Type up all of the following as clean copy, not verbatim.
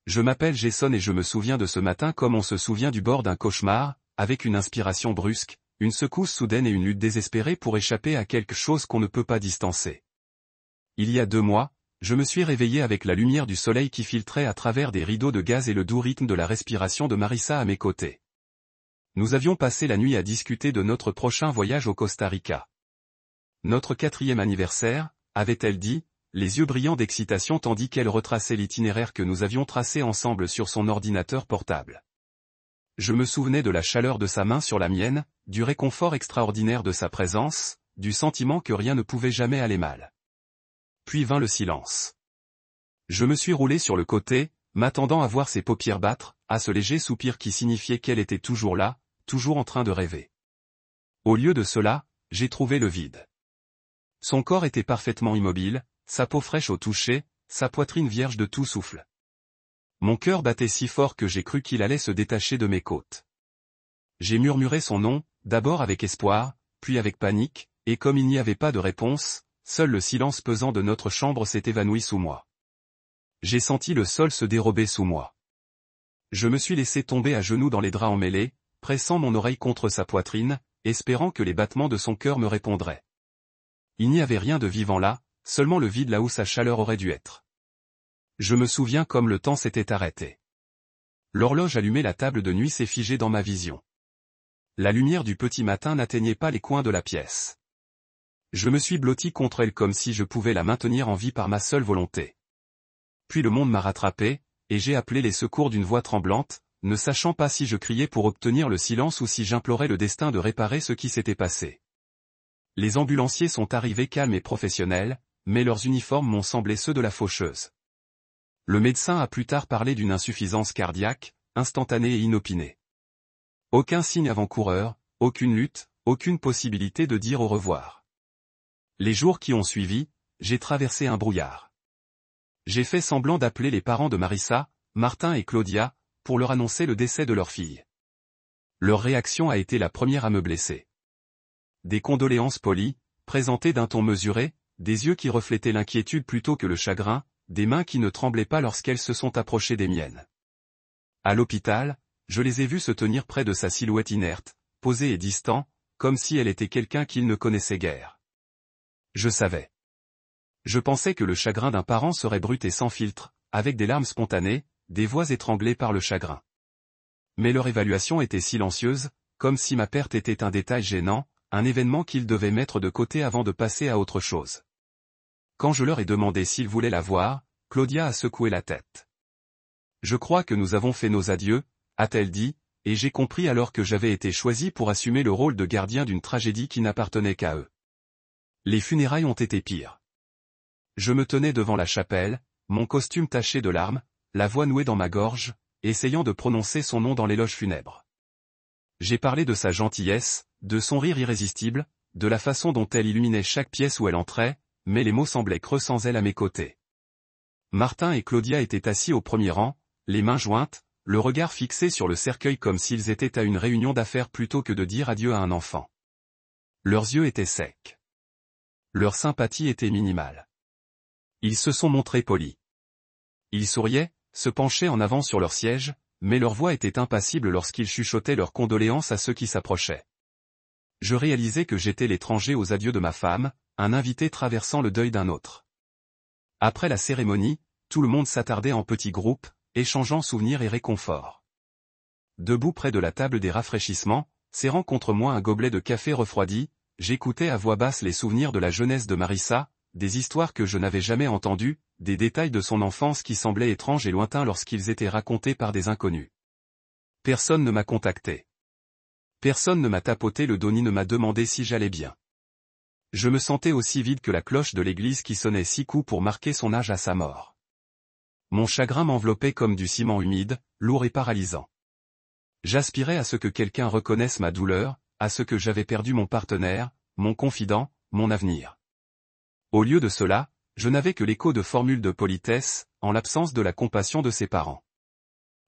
Je m'appelle Jason et je me souviens de ce matin comme on se souvient du bord d'un cauchemar, avec une inspiration brusque, une secousse soudaine et une lutte désespérée pour échapper à quelque chose qu'on ne peut pas distancer. Il y a 2 mois, je me suis réveillé avec la lumière du soleil qui filtrait à travers des rideaux de gaz et le doux rythme de la respiration de Marissa à mes côtés. Nous avions passé la nuit à discuter de notre prochain voyage au Costa Rica. Notre 4e anniversaire, avait-elle dit, les yeux brillants d'excitation tandis qu'elle retraçait l'itinéraire que nous avions tracé ensemble sur son ordinateur portable. Je me souvenais de la chaleur de sa main sur la mienne, du réconfort extraordinaire de sa présence, du sentiment que rien ne pouvait jamais aller mal. Puis vint le silence. Je me suis roulé sur le côté, m'attendant à voir ses paupières battre, à ce léger soupir qui signifiait qu'elle était toujours là, toujours en train de rêver. Au lieu de cela, j'ai trouvé le vide. Son corps était parfaitement immobile, sa peau fraîche au toucher, sa poitrine vierge de tout souffle. Mon cœur battait si fort que j'ai cru qu'il allait se détacher de mes côtes. J'ai murmuré son nom, d'abord avec espoir, puis avec panique, et comme il n'y avait pas de réponse, seul le silence pesant de notre chambre s'est évanoui sous moi. J'ai senti le sol se dérober sous moi. Je me suis laissé tomber à genoux dans les draps emmêlés, pressant mon oreille contre sa poitrine, espérant que les battements de son cœur me répondraient. Il n'y avait rien de vivant là, seulement le vide là où sa chaleur aurait dû être. Je me souviens comme le temps s'était arrêté. L'horloge allumée la table de nuit s'est figée dans ma vision. La lumière du petit matin n'atteignait pas les coins de la pièce. Je me suis blotti contre elle comme si je pouvais la maintenir en vie par ma seule volonté. Puis le monde m'a rattrapé, et j'ai appelé les secours d'une voix tremblante, ne sachant pas si je criais pour obtenir le silence ou si j'implorais le destin de réparer ce qui s'était passé. Les ambulanciers sont arrivés calmes et professionnels, mais leurs uniformes m'ont semblé ceux de la faucheuse. Le médecin a plus tard parlé d'une insuffisance cardiaque, instantanée et inopinée. Aucun signe avant-coureur, aucune lutte, aucune possibilité de dire au revoir. Les jours qui ont suivi, j'ai traversé un brouillard. J'ai fait semblant d'appeler les parents de Marissa, Martin et Claudia, pour leur annoncer le décès de leur fille. Leur réaction a été la première à me blesser. Des condoléances polies, présentées d'un ton mesuré, des yeux qui reflétaient l'inquiétude plutôt que le chagrin, des mains qui ne tremblaient pas lorsqu'elles se sont approchées des miennes. À l'hôpital, je les ai vus se tenir près de sa silhouette inerte, posé et distant, comme si elle était quelqu'un qu'ils ne connaissaient guère. Je savais. Je pensais que le chagrin d'un parent serait brut et sans filtre, avec des larmes spontanées, des voix étranglées par le chagrin. Mais leur évaluation était silencieuse, comme si ma perte était un détail gênant, un événement qu'ils devaient mettre de côté avant de passer à autre chose. Quand je leur ai demandé s'ils voulaient la voir, Claudia a secoué la tête. Je crois que nous avons fait nos adieux, a-t-elle dit, et j'ai compris alors que j'avais été choisi pour assumer le rôle de gardien d'une tragédie qui n'appartenait qu'à eux. Les funérailles ont été pires. Je me tenais devant la chapelle, mon costume taché de larmes, la voix nouée dans ma gorge, essayant de prononcer son nom dans l'éloge funèbre. J'ai parlé de sa gentillesse, de son rire irrésistible, de la façon dont elle illuminait chaque pièce où elle entrait, mais les mots semblaient creux sans elle à mes côtés. Martin et Claudia étaient assis au premier rang, les mains jointes, le regard fixé sur le cercueil comme s'ils étaient à une réunion d'affaires plutôt que de dire adieu à un enfant. Leurs yeux étaient secs. Leur sympathie était minimale. Ils se sont montrés polis. Ils souriaient, se penchaient en avant sur leur siège, mais leur voix était impassible lorsqu'ils chuchotaient leurs condoléances à ceux qui s'approchaient. Je réalisais que j'étais l'étranger aux adieux de ma femme, un invité traversant le deuil d'un autre. Après la cérémonie, tout le monde s'attardait en petits groupes, échangeant souvenirs et réconforts. Debout près de la table des rafraîchissements, serrant contre moi un gobelet de café refroidi, j'écoutais à voix basse les souvenirs de la jeunesse de Marissa, des histoires que je n'avais jamais entendues, des détails de son enfance qui semblaient étranges et lointains lorsqu'ils étaient racontés par des inconnus. Personne ne m'a contacté. Personne ne m'a tapoté le dos ni ne m'a demandé si j'allais bien. Je me sentais aussi vide que la cloche de l'église qui sonnait 6 coups pour marquer son âge à sa mort. Mon chagrin m'enveloppait comme du ciment humide, lourd et paralysant. J'aspirais à ce que quelqu'un reconnaisse ma douleur, à ce que j'avais perdu mon partenaire, mon confident, mon avenir. Au lieu de cela, je n'avais que l'écho de formules de politesse, en l'absence de la compassion de ses parents.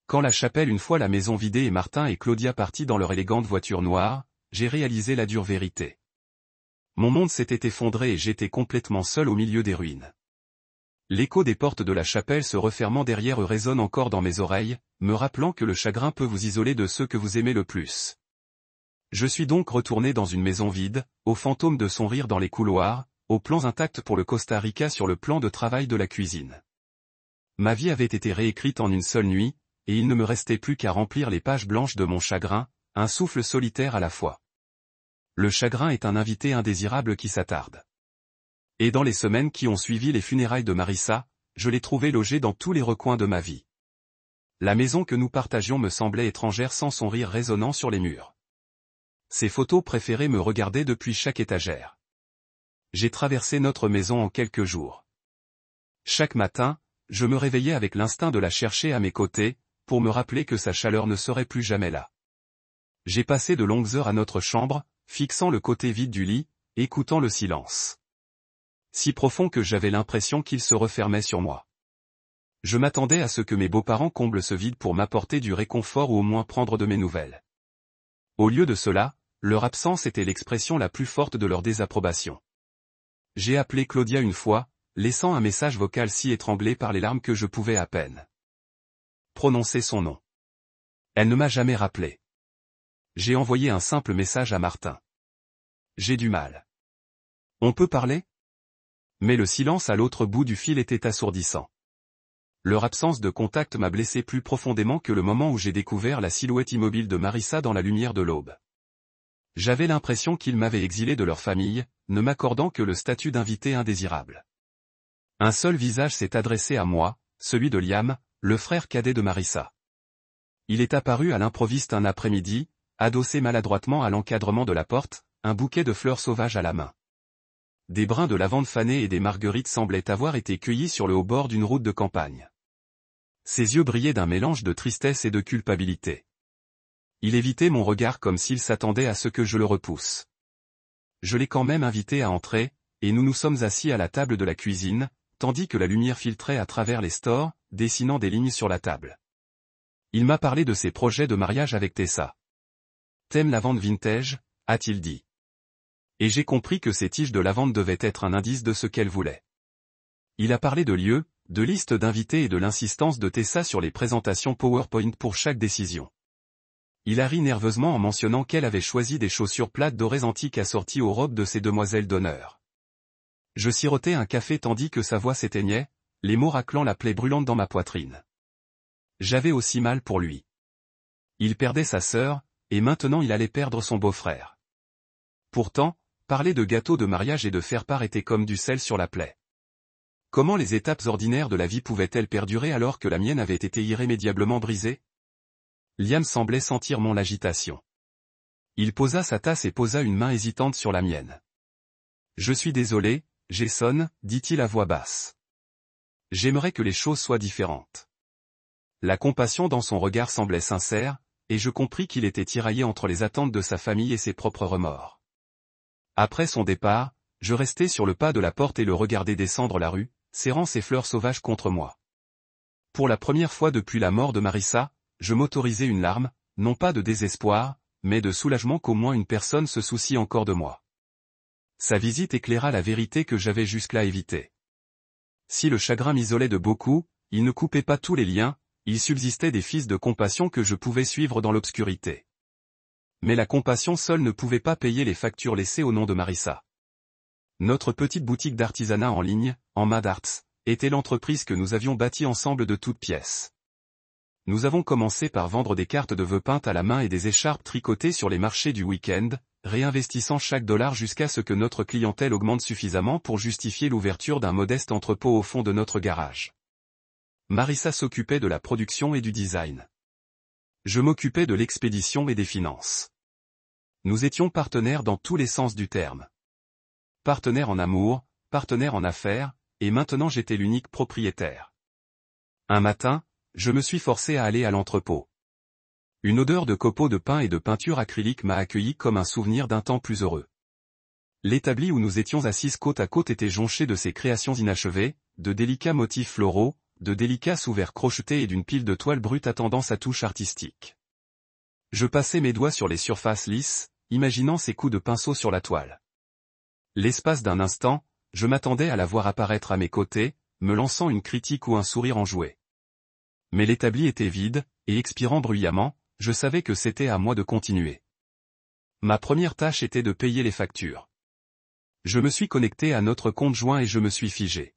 Quand la chapelle une fois la maison vidée et Martin et Claudia partis dans leur élégante voiture noire, j'ai réalisé la dure vérité. Mon monde s'était effondré et j'étais complètement seul au milieu des ruines. L'écho des portes de la chapelle se refermant derrière eux résonne encore dans mes oreilles, me rappelant que le chagrin peut vous isoler de ceux que vous aimez le plus. Je suis donc retourné dans une maison vide, aux fantômes de son rire dans les couloirs, aux plans intacts pour le Costa Rica sur le plan de travail de la cuisine. Ma vie avait été réécrite en une seule nuit, et il ne me restait plus qu'à remplir les pages blanches de mon chagrin, un souffle solitaire à la fois. Le chagrin est un invité indésirable qui s'attarde. Et dans les semaines qui ont suivi les funérailles de Marissa, je l'ai trouvé logé dans tous les recoins de ma vie. La maison que nous partagions me semblait étrangère sans son rire résonnant sur les murs. Ses photos préférées me regardaient depuis chaque étagère. J'ai traversé notre maison en quelques jours. Chaque matin, je me réveillais avec l'instinct de la chercher à mes côtés, pour me rappeler que sa chaleur ne serait plus jamais là. J'ai passé de longues heures à notre chambre, fixant le côté vide du lit, écoutant le silence. Si profond que j'avais l'impression qu'il se refermait sur moi. Je m'attendais à ce que mes beaux-parents comblent ce vide pour m'apporter du réconfort ou au moins prendre de mes nouvelles. Au lieu de cela, leur absence était l'expression la plus forte de leur désapprobation. J'ai appelé Claudia une fois, laissant un message vocal si étranglé par les larmes que je pouvais à peine prononcer son nom. Elle ne m'a jamais rappelé. J'ai envoyé un simple message à Martin. J'ai du mal. On peut parler ? Mais le silence à l'autre bout du fil était assourdissant. Leur absence de contact m'a blessé plus profondément que le moment où j'ai découvert la silhouette immobile de Marissa dans la lumière de l'aube. J'avais l'impression qu'ils m'avaient exilé de leur famille, ne m'accordant que le statut d'invité indésirable. Un seul visage s'est adressé à moi, celui de Liam, le frère cadet de Marissa. Il est apparu à l'improviste un après-midi, adossé maladroitement à l'encadrement de la porte, un bouquet de fleurs sauvages à la main. Des brins de lavande fanée et des marguerites semblaient avoir été cueillis sur le haut bord d'une route de campagne. Ses yeux brillaient d'un mélange de tristesse et de culpabilité. Il évitait mon regard comme s'il s'attendait à ce que je le repousse. Je l'ai quand même invité à entrer, et nous nous sommes assis à la table de la cuisine, tandis que la lumière filtrait à travers les stores, dessinant des lignes sur la table. Il m'a parlé de ses projets de mariage avec Tessa. « T'aimes la lavande vintage ?» a-t-il dit. Et j'ai compris que ces tiges de lavande devaient être un indice de ce qu'elle voulait. Il a parlé de lieux, de listes d'invités et de l'insistance de Tessa sur les présentations PowerPoint pour chaque décision. Il a ri nerveusement en mentionnant qu'elle avait choisi des chaussures plates dorées antiques assorties aux robes de ses demoiselles d'honneur. Je sirotais un café tandis que sa voix s'éteignait, les mots raclant la plaie brûlante dans ma poitrine. J'avais aussi mal pour lui. Il perdait sa sœur, et maintenant il allait perdre son beau-frère. Pourtant, parler de gâteau de mariage et de faire-part était comme du sel sur la plaie. Comment les étapes ordinaires de la vie pouvaient-elles perdurer alors que la mienne avait été irrémédiablement brisée ? Liam semblait sentir mon agitation. Il posa sa tasse et posa une main hésitante sur la mienne. « Je suis désolé, Jason, dit-il à voix basse. J'aimerais que les choses soient différentes. » La compassion dans son regard semblait sincère, et je compris qu'il était tiraillé entre les attentes de sa famille et ses propres remords. Après son départ, je restai sur le pas de la porte et le regardai descendre la rue, serrant ses fleurs sauvages contre moi. Pour la première fois depuis la mort de Marissa, je m'autorisai une larme, non pas de désespoir, mais de soulagement qu'au moins une personne se soucie encore de moi. Sa visite éclaira la vérité que j'avais jusque-là évitée. Si le chagrin m'isolait de beaucoup, il ne coupait pas tous les liens, il subsistait des fils de compassion que je pouvais suivre dans l'obscurité. Mais la compassion seule ne pouvait pas payer les factures laissées au nom de Marissa. Notre petite boutique d'artisanat en ligne, en Mad Arts, était l'entreprise que nous avions bâtie ensemble de toutes pièces. Nous avons commencé par vendre des cartes de vœux peintes à la main et des écharpes tricotées sur les marchés du week-end, réinvestissant chaque dollar jusqu'à ce que notre clientèle augmente suffisamment pour justifier l'ouverture d'un modeste entrepôt au fond de notre garage. Marissa s'occupait de la production et du design. Je m'occupais de l'expédition et des finances. Nous étions partenaires dans tous les sens du terme. Partenaires en amour, partenaires en affaires, et maintenant j'étais l'unique propriétaire. Un matin, je me suis forcé à aller à l'entrepôt. Une odeur de copeaux de pin et de peinture acrylique m'a accueilli comme un souvenir d'un temps plus heureux. L'établi où nous étions assises côte à côte était jonché de ces créations inachevées, de délicats motifs floraux, de délicats sous-verts crochetés et d'une pile de toile brute attendant sa touche artistique. Je passais mes doigts sur les surfaces lisses, imaginant ces coups de pinceau sur la toile. L'espace d'un instant, je m'attendais à la voir apparaître à mes côtés, me lançant une critique ou un sourire enjoué. Mais l'établi était vide, et expirant bruyamment, je savais que c'était à moi de continuer. Ma première tâche était de payer les factures. Je me suis connecté à notre compte joint et je me suis figé.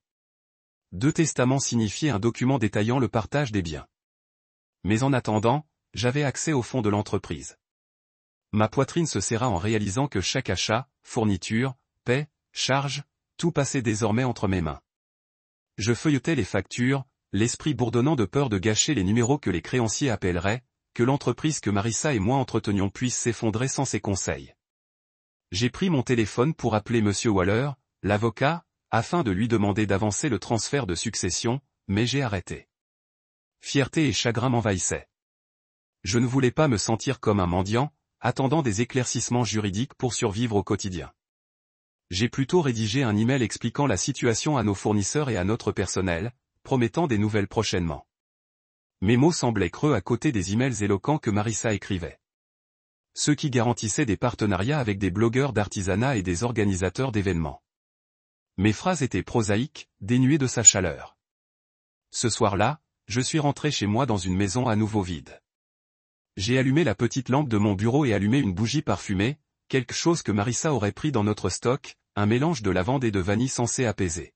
2 testaments signifiaient un document détaillant le partage des biens. Mais en attendant, j'avais accès au fonds de l'entreprise. Ma poitrine se serra en réalisant que chaque achat, fourniture, paie, charge, tout passait désormais entre mes mains. Je feuilletais les factures, l'esprit bourdonnant de peur de gâcher les numéros que les créanciers appelleraient, que l'entreprise que Marissa et moi entretenions puisse s'effondrer sans ses conseils. J'ai pris mon téléphone pour appeler Monsieur Waller, l'avocat, afin de lui demander d'avancer le transfert de succession, mais j'ai arrêté. Fierté et chagrin m'envahissaient. Je ne voulais pas me sentir comme un mendiant, attendant des éclaircissements juridiques pour survivre au quotidien. J'ai plutôt rédigé un email expliquant la situation à nos fournisseurs et à notre personnel, promettant des nouvelles prochainement. Mes mots semblaient creux à côté des emails éloquents que Marissa écrivait. Ceux qui garantissaient des partenariats avec des blogueurs d'artisanat et des organisateurs d'événements. Mes phrases étaient prosaïques, dénuées de sa chaleur. Ce soir-là, je suis rentré chez moi dans une maison à nouveau vide. J'ai allumé la petite lampe de mon bureau et allumé une bougie parfumée, quelque chose que Marissa aurait pris dans notre stock, un mélange de lavande et de vanille censé apaiser.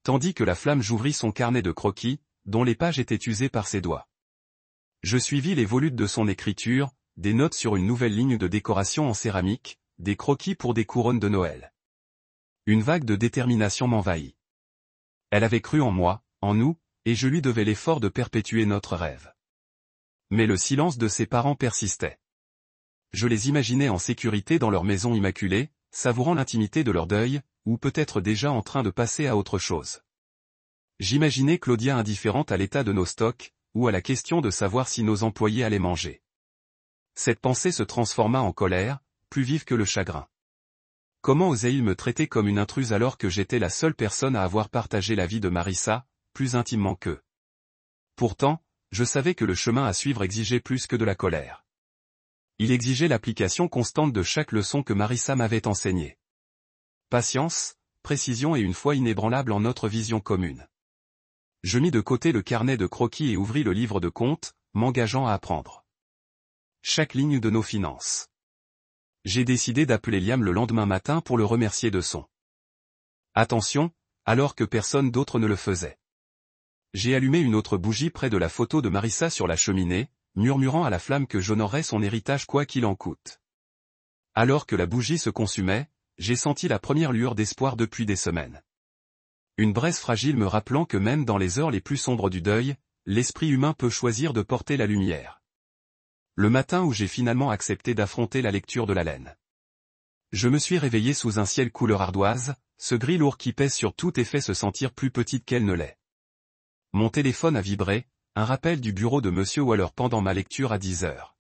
Tandis que la flamme j'ouvris son carnet de croquis, dont les pages étaient usées par ses doigts. Je suivis les volutes de son écriture, des notes sur une nouvelle ligne de décoration en céramique, des croquis pour des couronnes de Noël. Une vague de détermination m'envahit. Elle avait cru en moi, en nous, et je lui devais l'effort de perpétuer notre rêve. Mais le silence de ses parents persistait. Je les imaginais en sécurité dans leur maison immaculée, savourant l'intimité de leur deuil, ou peut-être déjà en train de passer à autre chose. J'imaginais Claudia indifférente à l'état de nos stocks, ou à la question de savoir si nos employés allaient manger. Cette pensée se transforma en colère, plus vive que le chagrin. Comment osait-il me traiter comme une intruse alors que j'étais la seule personne à avoir partagé la vie de Marissa, plus intimement qu'eux? Pourtant, je savais que le chemin à suivre exigeait plus que de la colère. Il exigeait l'application constante de chaque leçon que Marissa m'avait enseignée. Patience, précision et une foi inébranlable en notre vision commune. Je mis de côté le carnet de croquis et ouvris le livre de comptes, m'engageant à apprendre chaque ligne de nos finances. J'ai décidé d'appeler Liam le lendemain matin pour le remercier de son attention, alors que personne d'autre ne le faisait. J'ai allumé une autre bougie près de la photo de Marissa sur la cheminée, murmurant à la flamme que j'honorerais son héritage quoi qu'il en coûte. Alors que la bougie se consumait, j'ai senti la première lueur d'espoir depuis des semaines. Une braise fragile me rappelant que même dans les heures les plus sombres du deuil, l'esprit humain peut choisir de porter la lumière. Le matin où j'ai finalement accepté d'affronter la lecture de la laine. Je me suis réveillé sous un ciel couleur ardoise, ce gris lourd qui pèse sur tout et fait se sentir plus petite qu'elle ne l'est. Mon téléphone a vibré, un rappel du bureau de Monsieur Waller pendant ma lecture à 10 heures.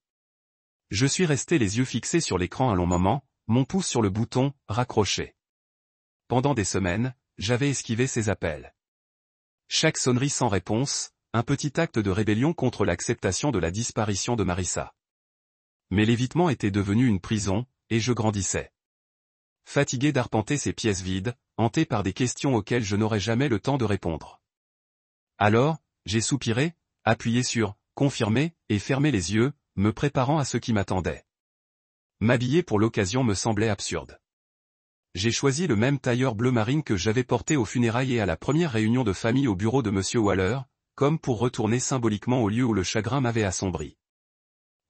Je suis resté les yeux fixés sur l'écran un long moment, mon pouce sur le bouton « Raccrocher ». Pendant des semaines, j'avais esquivé ces appels. Chaque sonnerie sans réponse, un petit acte de rébellion contre l'acceptation de la disparition de Marissa. Mais l'évitement était devenu une prison, et je grandissais. Fatigué d'arpenter ces pièces vides, hanté par des questions auxquelles je n'aurais jamais le temps de répondre. Alors, j'ai soupiré, appuyé sur « Confirmer » et fermé les yeux, me préparant à ce qui m'attendait. M'habiller pour l'occasion me semblait absurde. J'ai choisi le même tailleur bleu marine que j'avais porté aux funérailles et à la première réunion de famille au bureau de Monsieur Waller, comme pour retourner symboliquement au lieu où le chagrin m'avait assombri.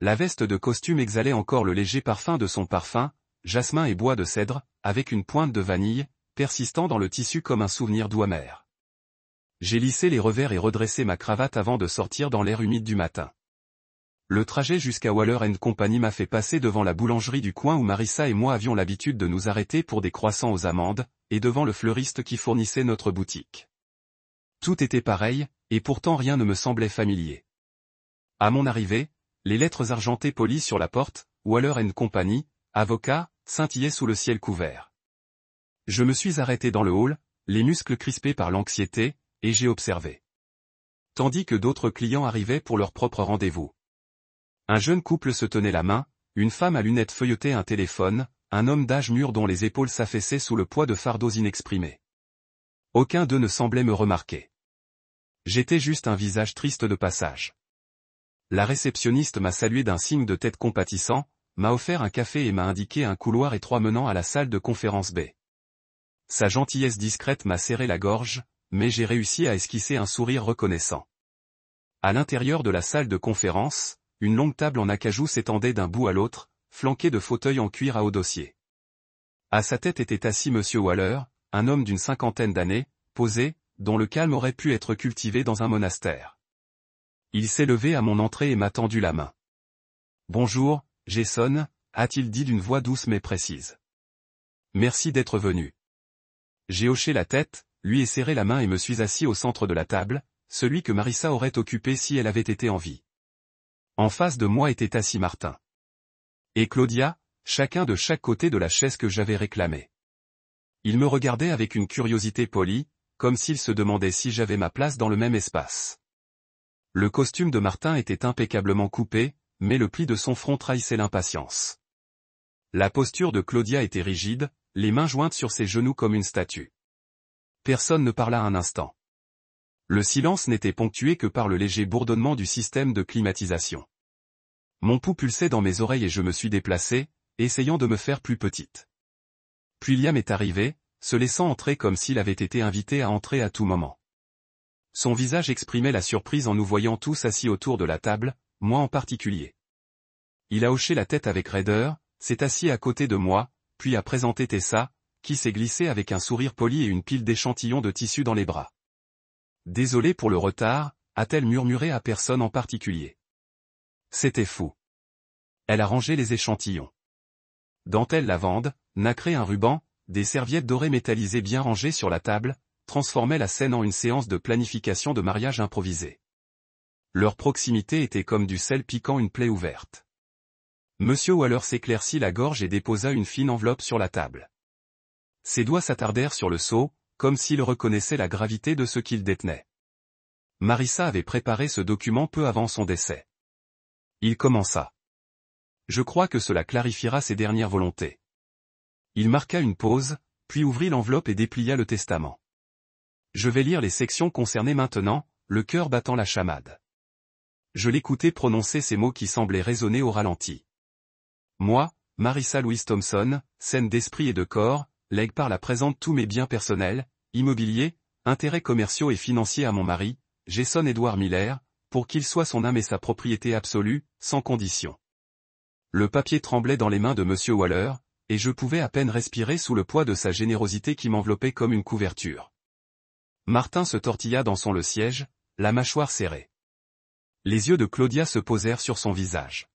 La veste de costume exhalait encore le léger parfum de son parfum, jasmin et bois de cèdre, avec une pointe de vanille, persistant dans le tissu comme un souvenir doux amer. J'ai lissé les revers et redressé ma cravate avant de sortir dans l'air humide du matin. Le trajet jusqu'à Waller & Company m'a fait passer devant la boulangerie du coin où Marissa et moi avions l'habitude de nous arrêter pour des croissants aux amandes, et devant le fleuriste qui fournissait notre boutique. Tout était pareil, et pourtant rien ne me semblait familier. À mon arrivée, les lettres argentées polies sur la porte, Waller & Company, avocat, scintillaient sous le ciel couvert. Je me suis arrêté dans le hall, les muscles crispés par l'anxiété, et j'ai observé. Tandis que d'autres clients arrivaient pour leur propre rendez-vous. Un jeune couple se tenait la main, une femme à lunettes feuilletait un téléphone, un homme d'âge mûr dont les épaules s'affaissaient sous le poids de fardeaux inexprimés. Aucun d'eux ne semblait me remarquer. J'étais juste un visage triste de passage. La réceptionniste m'a salué d'un signe de tête compatissant, m'a offert un café et m'a indiqué un couloir étroit menant à la salle de conférence B. Sa gentillesse discrète m'a serré la gorge, mais j'ai réussi à esquisser un sourire reconnaissant. À l'intérieur de la salle de conférence, une longue table en acajou s'étendait d'un bout à l'autre, flanquée de fauteuils en cuir à haut dossier. À sa tête était assis Monsieur Waller, un homme d'une 50aine d'années, posé, dont le calme aurait pu être cultivé dans un monastère. Il s'est levé à mon entrée et m'a tendu la main. « Bonjour, Jason », a-t-il dit d'une voix douce mais précise. « Merci d'être venu. » J'ai hoché la tête, lui ai serré la main et me suis assis au centre de la table, celui que Marissa aurait occupé si elle avait été en vie. En face de moi était assis Martin. Et Claudia, chacun de chaque côté de la chaise que j'avais réclamée. Ils me regardaient avec une curiosité polie, comme s'ils se demandaient si j'avais ma place dans le même espace. Le costume de Martin était impeccablement coupé, mais le pli de son front trahissait l'impatience. La posture de Claudia était rigide, les mains jointes sur ses genoux comme une statue. Personne ne parla un instant. Le silence n'était ponctué que par le léger bourdonnement du système de climatisation. Mon pouls pulsait dans mes oreilles et je me suis déplacé, essayant de me faire plus petite. Puis Liam est arrivé, se laissant entrer comme s'il avait été invité à entrer à tout moment. Son visage exprimait la surprise en nous voyant tous assis autour de la table, moi en particulier. Il a hoché la tête avec raideur, s'est assis à côté de moi, puis a présenté Tessa, qui s'est glissée avec un sourire poli et une pile d'échantillons de tissu dans les bras. « Désolé pour le retard », a-t-elle murmuré à personne en particulier. C'était fou. Elle a rangé les échantillons. Dentelle lavande, nacré un ruban, des serviettes dorées métallisées bien rangées sur la table, transformaient la scène en une séance de planification de mariage improvisée. Leur proximité était comme du sel piquant une plaie ouverte. Monsieur Waller s'éclaircit la gorge et déposa une fine enveloppe sur la table. Ses doigts s'attardèrent sur le sceau, comme s'il reconnaissait la gravité de ce qu'il détenait. Marissa avait préparé ce document peu avant son décès. Il commença. Je crois que cela clarifiera ses dernières volontés. Il marqua une pause, puis ouvrit l'enveloppe et déplia le testament. Je vais lire les sections concernées maintenant, le cœur battant la chamade. Je l'écoutais prononcer ces mots qui semblaient résonner au ralenti. Moi, Marissa Louise Thompson, saine d'esprit et de corps, lègue par la présente tous mes biens personnels, immobiliers, intérêts commerciaux et financiers à mon mari, Jason Edward Miller, pour qu'il soit son âme et sa propriété absolue, sans condition. Le papier tremblait dans les mains de Monsieur Waller, et je pouvais à peine respirer sous le poids de sa générosité qui m'enveloppait comme une couverture. Martin se tortilla dans son siège, la mâchoire serrée. Les yeux de Claudia se posèrent sur son visage.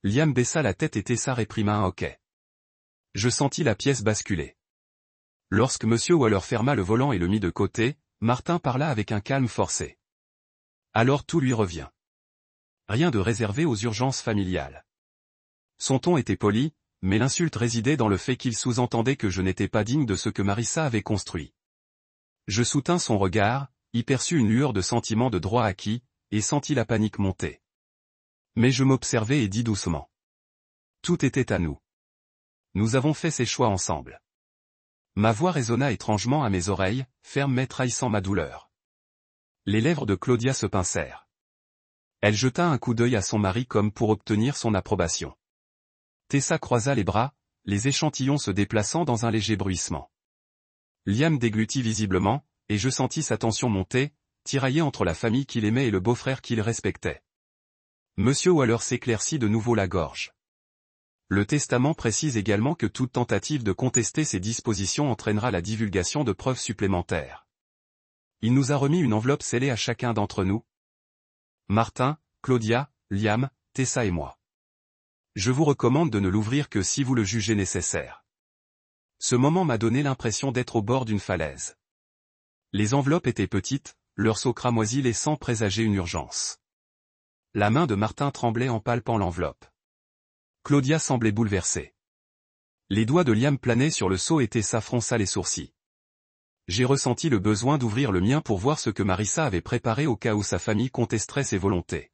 Liam baissa la tête et Tessa réprima un hoquet. Je sentis la pièce basculer. Lorsque Monsieur Waller ferma le volant et le mit de côté, Martin parla avec un calme forcé. Alors tout lui revient. Rien de réservé aux urgences familiales. Son ton était poli, mais l'insulte résidait dans le fait qu'il sous-entendait que je n'étais pas digne de ce que Marissa avait construit. Je soutins son regard, y perçus une lueur de sentiment de droit acquis, et sentis la panique monter. Mais je m'observai et dis doucement. Tout était à nous. Nous avons fait ces choix ensemble. Ma voix résonna étrangement à mes oreilles, ferme mais trahissant ma douleur. Les lèvres de Claudia se pincèrent. Elle jeta un coup d'œil à son mari comme pour obtenir son approbation. Tessa croisa les bras, les échantillons se déplaçant dans un léger bruissement. Liam déglutit visiblement, et je sentis sa tension monter, tiraillée entre la famille qu'il aimait et le beau-frère qu'il respectait. Monsieur Waller s'éclaircit de nouveau la gorge. Le testament précise également que toute tentative de contester ces dispositions entraînera la divulgation de preuves supplémentaires. Il nous a remis une enveloppe scellée à chacun d'entre nous. Martin, Claudia, Liam, Tessa et moi. Je vous recommande de ne l'ouvrir que si vous le jugez nécessaire. Ce moment m'a donné l'impression d'être au bord d'une falaise. Les enveloppes étaient petites, leur sceau cramoisi laissant présager une urgence. La main de Martin tremblait en palpant l'enveloppe. Claudia semblait bouleversée. Les doigts de Liam planaient sur le sceau et Tessa fronça les sourcils. J'ai ressenti le besoin d'ouvrir le mien pour voir ce que Marissa avait préparé au cas où sa famille contesterait ses volontés.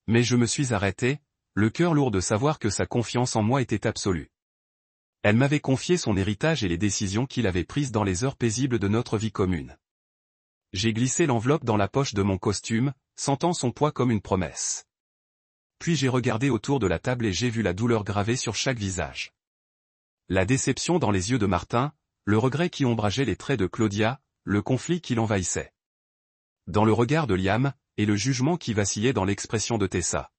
Mais je me suis arrêté, le cœur lourd de savoir que sa confiance en moi était absolue. Elle m'avait confié son héritage et les décisions qu'il avait prises dans les heures paisibles de notre vie commune. J'ai glissé l'enveloppe dans la poche de mon costume, sentant son poids comme une promesse. Puis j'ai regardé autour de la table et j'ai vu la douleur gravée sur chaque visage. La déception dans les yeux de Martin, le regret qui ombrageait les traits de Claudia, le conflit qui l'envahissait. Dans le regard de Liam, et le jugement qui vacillait dans l'expression de Tessa.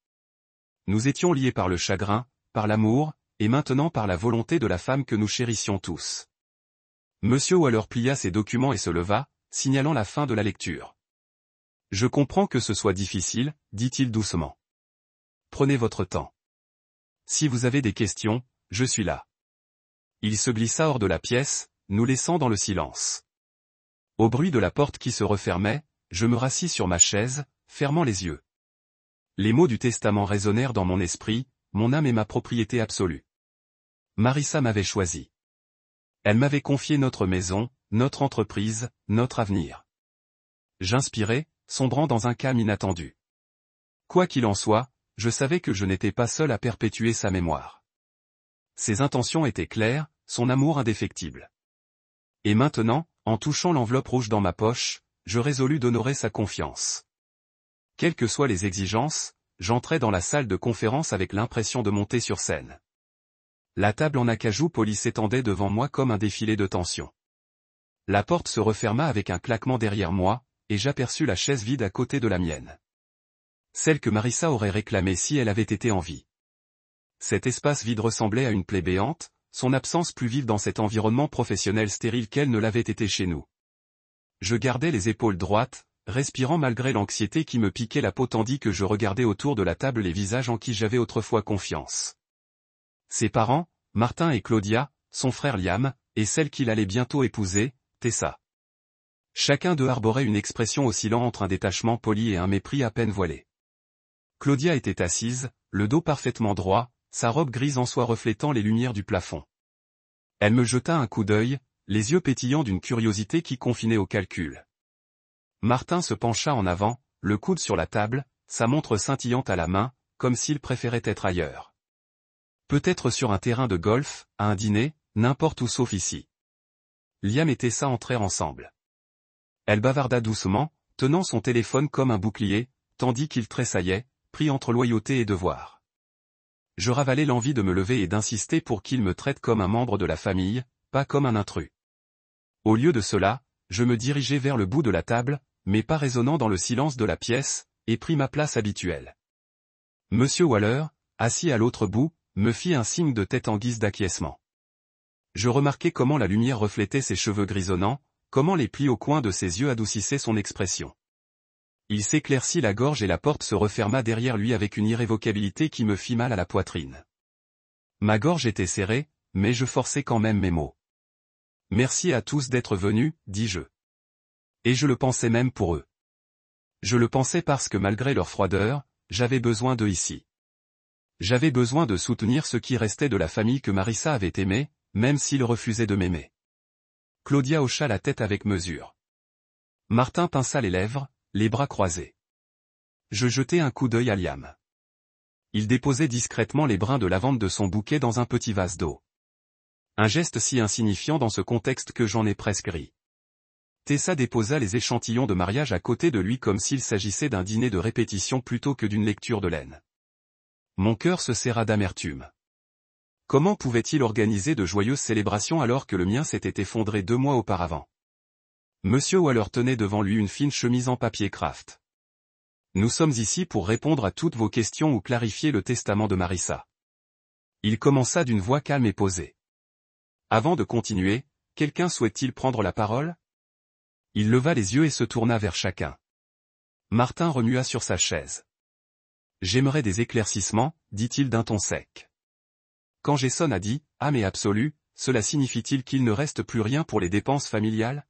Nous étions liés par le chagrin, par l'amour, et maintenant par la volonté de la femme que nous chérissions tous. Monsieur Waller plia ses documents et se leva, signalant la fin de la lecture. Je comprends que ce soit difficile, dit-il doucement. Prenez votre temps. Si vous avez des questions, je suis là. Il se glissa hors de la pièce, nous laissant dans le silence. Au bruit de la porte qui se refermait, je me rassis sur ma chaise, fermant les yeux. Les mots du testament résonnèrent dans mon esprit, mon âme est ma propriété absolue. Marissa m'avait choisi. Elle m'avait confié notre maison, notre entreprise, notre avenir. J'inspirais, sombrant dans un calme inattendu. Quoi qu'il en soit, je savais que je n'étais pas seul à perpétuer sa mémoire. Ses intentions étaient claires, son amour indéfectible. Et maintenant, en touchant l'enveloppe rouge dans ma poche, je résolus d'honorer sa confiance. Quelles que soient les exigences, j'entrai dans la salle de conférence avec l'impression de monter sur scène. La table en acajou poli s'étendait devant moi comme un défilé de tension. La porte se referma avec un claquement derrière moi, et j'aperçus la chaise vide à côté de la mienne. Celle que Marissa aurait réclamée si elle avait été en vie. Cet espace vide ressemblait à une plaie béante, son absence plus vive dans cet environnement professionnel stérile qu'elle ne l'avait été chez nous. Je gardais les épaules droites, respirant malgré l'anxiété qui me piquait la peau tandis que je regardais autour de la table les visages en qui j'avais autrefois confiance. Ses parents, Martin et Claudia, son frère Liam, et celle qu'il allait bientôt épouser, Tessa. Chacun d'eux arborait une expression oscillant entre un détachement poli et un mépris à peine voilé. Claudia était assise, le dos parfaitement droit, sa robe grise en soie reflétant les lumières du plafond. Elle me jeta un coup d'œil, les yeux pétillants d'une curiosité qui confinait au calcul. Martin se pencha en avant, le coude sur la table, sa montre scintillante à la main, comme s'il préférait être ailleurs. Peut-être sur un terrain de golf, à un dîner, n'importe où sauf ici. Liam et Tessa entrèrent ensemble. Elle bavarda doucement, tenant son téléphone comme un bouclier, tandis qu'il tressaillait, pris entre loyauté et devoir. Je ravalai l'envie de me lever et d'insister pour qu'il me traite comme un membre de la famille, pas comme un intrus. Au lieu de cela, je me dirigeai vers le bout de la table, mes pas résonnant dans le silence de la pièce, et pris ma place habituelle. Monsieur Waller, assis à l'autre bout, me fit un signe de tête en guise d'acquiescement. Je remarquai comment la lumière reflétait ses cheveux grisonnants, comment les plis au coin de ses yeux adoucissaient son expression. Il s'éclaircit la gorge et la porte se referma derrière lui avec une irrévocabilité qui me fit mal à la poitrine. Ma gorge était serrée, mais je forçai quand même mes mots. Merci à tous d'être venus, dis-je. Et je le pensais même pour eux. Je le pensais parce que malgré leur froideur, j'avais besoin d'eux ici. J'avais besoin de soutenir ce qui restait de la famille que Marissa avait aimée, même s'il refusait de m'aimer. Claudia hocha la tête avec mesure. Martin pinça les lèvres, les bras croisés. Je jetai un coup d'œil à Liam. Il déposait discrètement les brins de lavande de son bouquet dans un petit vase d'eau. Un geste si insignifiant dans ce contexte que j'en ai presque ri. Tessa déposa les échantillons de mariage à côté de lui comme s'il s'agissait d'un dîner de répétition plutôt que d'une lecture de laine. Mon cœur se serra d'amertume. Comment pouvait-il organiser de joyeuses célébrations alors que le mien s'était effondré 2 mois auparavant? Monsieur Waller tenait devant lui une fine chemise en papier craft. Nous sommes ici pour répondre à toutes vos questions ou clarifier le testament de Marissa. Il commença d'une voix calme et posée. Avant de continuer, quelqu'un souhaite-t-il prendre la parole? Il leva les yeux et se tourna vers chacun. Martin remua sur sa chaise. J'aimerais des éclaircissements, dit-il d'un ton sec. Quand Jason a dit « âme et absolue », cela signifie-t-il qu'il ne reste plus rien pour les dépenses familiales?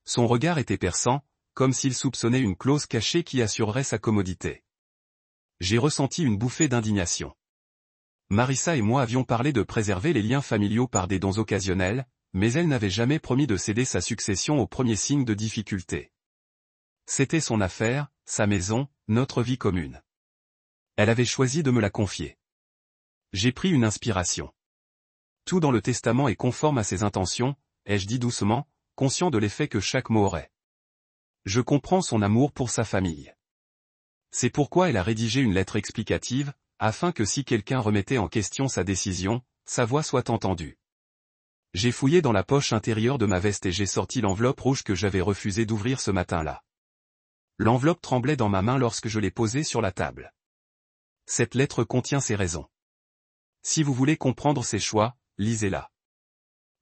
Son regard était perçant, comme s'il soupçonnait une clause cachée qui assurerait sa commodité. J'ai ressenti une bouffée d'indignation. Marissa et moi avions parlé de préserver les liens familiaux par des dons occasionnels, mais elle n'avait jamais promis de céder sa succession au premier signe de difficulté. C'était son affaire, sa maison, notre vie commune. Elle avait choisi de me la confier. J'ai pris une inspiration. Tout dans le testament est conforme à ses intentions, ai-je dit doucement, conscient de l'effet que chaque mot aurait. Je comprends son amour pour sa famille. C'est pourquoi elle a rédigé une lettre explicative, afin que si quelqu'un remettait en question sa décision, sa voix soit entendue. J'ai fouillé dans la poche intérieure de ma veste et j'ai sorti l'enveloppe rouge que j'avais refusé d'ouvrir ce matin-là. L'enveloppe tremblait dans ma main lorsque je l'ai posée sur la table. Cette lettre contient ses raisons. Si vous voulez comprendre ses choix, lisez-la.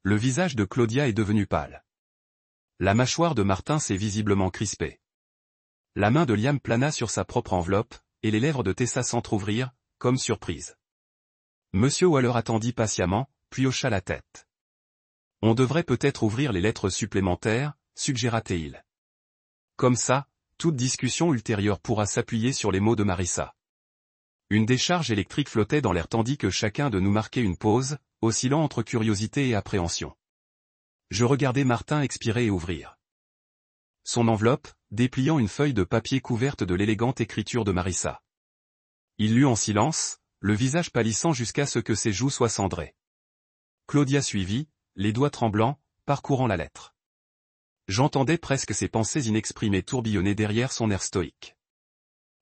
Le visage de Claudia est devenu pâle. La mâchoire de Martin s'est visiblement crispée. La main de Liam plana sur sa propre enveloppe, et les lèvres de Tessa s'entr'ouvrirent, comme surprise. Monsieur Waller attendit patiemment, puis hocha la tête. On devrait peut-être ouvrir les lettres supplémentaires, suggéra-t-il. Comme ça, toute discussion ultérieure pourra s'appuyer sur les mots de Marissa. Une décharge électrique flottait dans l'air tandis que chacun de nous marquait une pause, oscillant entre curiosité et appréhension. Je regardais Martin expirer et ouvrir son enveloppe, dépliant une feuille de papier couverte de l'élégante écriture de Marissa. Il lut en silence, le visage pâlissant jusqu'à ce que ses joues soient cendrées. Claudia suivit, les doigts tremblants, parcourant la lettre. J'entendais presque ses pensées inexprimées tourbillonner derrière son air stoïque.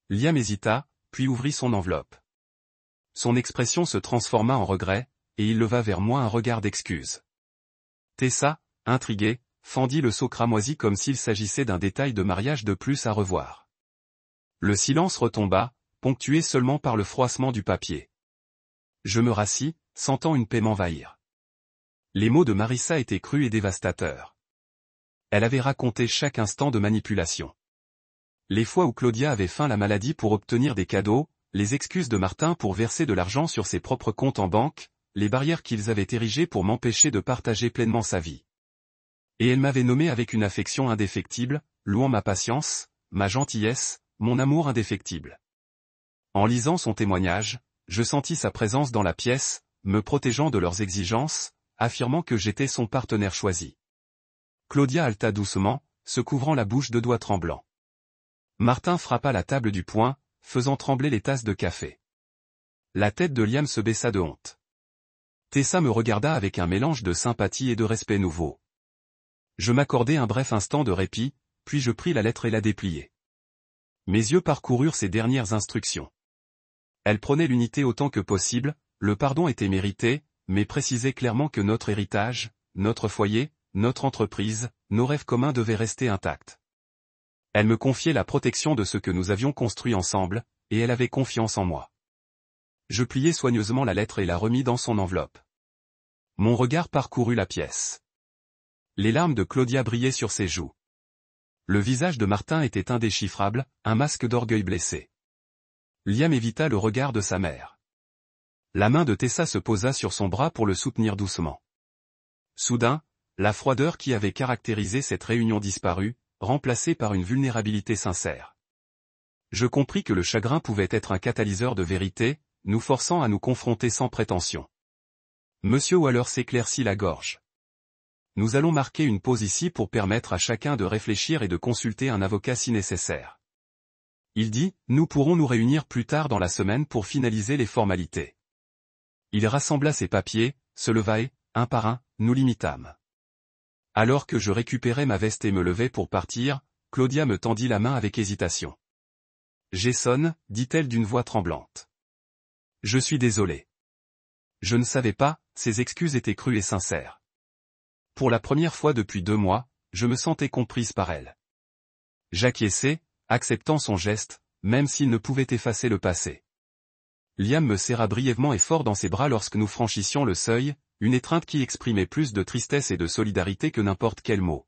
Liam hésita, puis ouvrit son enveloppe. Son expression se transforma en regret, et il leva vers moi un regard d'excuse. Tessa, intriguée, fendit le seau cramoisi comme s'il s'agissait d'un détail de mariage de plus à revoir. Le silence retomba, ponctué seulement par le froissement du papier. Je me rassis, sentant une paix m'envahir. Les mots de Marissa étaient crus et dévastateurs. Elle avait raconté chaque instant de manipulation. Les fois où Claudia avait feint la maladie pour obtenir des cadeaux, les excuses de Martin pour verser de l'argent sur ses propres comptes en banque, les barrières qu'ils avaient érigées pour m'empêcher de partager pleinement sa vie. Et elle m'avait nommé avec une affection indéfectible, louant ma patience, ma gentillesse, mon amour indéfectible. En lisant son témoignage, je sentis sa présence dans la pièce, me protégeant de leurs exigences, affirmant que j'étais son partenaire choisi. Claudia haleta doucement, se couvrant la bouche de doigts tremblants. Martin frappa la table du poing, faisant trembler les tasses de café. La tête de Liam se baissa de honte. Tessa me regarda avec un mélange de sympathie et de respect nouveau. Je m'accordai un bref instant de répit, puis je pris la lettre et la dépliai. Mes yeux parcoururent ses dernières instructions. Elle prônait l'unité autant que possible, le pardon était mérité, mais précisait clairement que notre héritage, notre foyer, notre entreprise, nos rêves communs devaient rester intacts. Elle me confiait la protection de ce que nous avions construit ensemble, et elle avait confiance en moi. Je pliai soigneusement la lettre et la remis dans son enveloppe. Mon regard parcourut la pièce. Les larmes de Claudia brillaient sur ses joues. Le visage de Martin était indéchiffrable, un masque d'orgueil blessé. Liam évita le regard de sa mère. La main de Tessa se posa sur son bras pour le soutenir doucement. Soudain, la froideur qui avait caractérisé cette réunion disparut, remplacée par une vulnérabilité sincère. Je compris que le chagrin pouvait être un catalyseur de vérité, nous forçant à nous confronter sans prétention. Monsieur Waller s'éclaircit la gorge. Nous allons marquer une pause ici pour permettre à chacun de réfléchir et de consulter un avocat si nécessaire. Il dit, nous pourrons nous réunir plus tard dans la semaine pour finaliser les formalités. Il rassembla ses papiers, se leva et, un par un, nous l'imitâmes. Alors que je récupérais ma veste et me levais pour partir, Claudia me tendit la main avec hésitation. Jason, dit-elle d'une voix tremblante. Je suis désolé. Je ne savais pas, ses excuses étaient crues et sincères. Pour la première fois depuis 2 mois, je me sentais comprise par elle. J'acquiesçai, acceptant son geste, même s'il ne pouvait effacer le passé. Liam me serra brièvement et fort dans ses bras lorsque nous franchissions le seuil, une étreinte qui exprimait plus de tristesse et de solidarité que n'importe quel mot.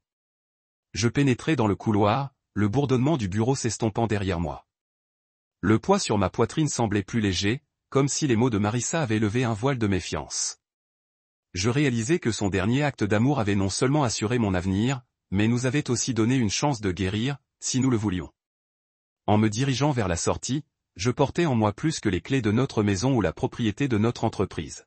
Je pénétrai dans le couloir, le bourdonnement du bureau s'estompant derrière moi. Le poids sur ma poitrine semblait plus léger, comme si les mots de Marissa avaient levé un voile de méfiance. Je réalisais que son dernier acte d'amour avait non seulement assuré mon avenir, mais nous avait aussi donné une chance de guérir, si nous le voulions. En me dirigeant vers la sortie, je portais en moi plus que les clés de notre maison ou la propriété de notre entreprise.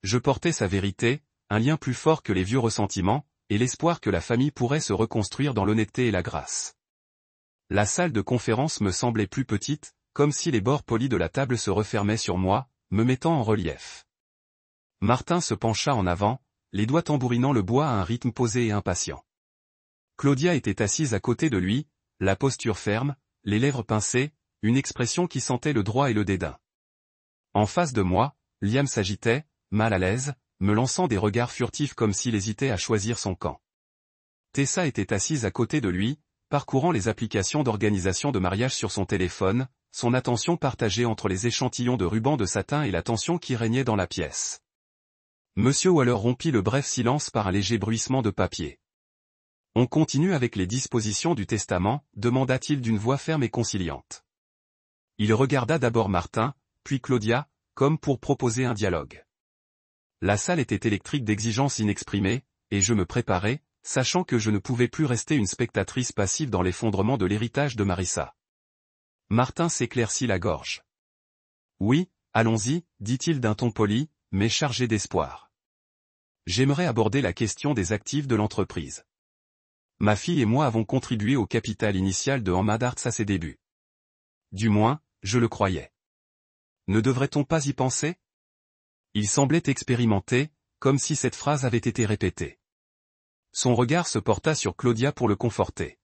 Je portais sa vérité, un lien plus fort que les vieux ressentiments, et l'espoir que la famille pourrait se reconstruire dans l'honnêteté et la grâce. La salle de conférence me semblait plus petite, comme si les bords polis de la table se refermaient sur moi, me mettant en relief. Martin se pencha en avant, les doigts tambourinant le bois à un rythme posé et impatient. Claudia était assise à côté de lui, la posture ferme, les lèvres pincées, une expression qui sentait le droit et le dédain. En face de moi, Liam s'agitait, mal à l'aise, me lançant des regards furtifs comme s'il hésitait à choisir son camp. Tessa était assise à côté de lui, parcourant les applications d'organisation de mariage sur son téléphone, son attention partagée entre les échantillons de ruban de satin et la tension qui régnait dans la pièce. Monsieur Waller rompit le bref silence par un léger bruissement de papier. « On continue avec les dispositions du testament » demanda-t-il d'une voix ferme et conciliante. Il regarda d'abord Martin, puis Claudia, comme pour proposer un dialogue. La salle était électrique d'exigences inexprimées, et je me préparais, sachant que je ne pouvais plus rester une spectatrice passive dans l'effondrement de l'héritage de Marissa. Martin s'éclaircit la gorge. « Oui, allons-y, dit-il d'un ton poli, mais chargé d'espoir. J'aimerais aborder la question des actifs de l'entreprise. Ma fille et moi avons contribué au capital initial de Hamad Arts à ses débuts. Du moins, je le croyais. Ne devrait-on pas y penser ? » Il semblait expérimenté, comme si cette phrase avait été répétée. Son regard se porta sur Claudia pour le conforter.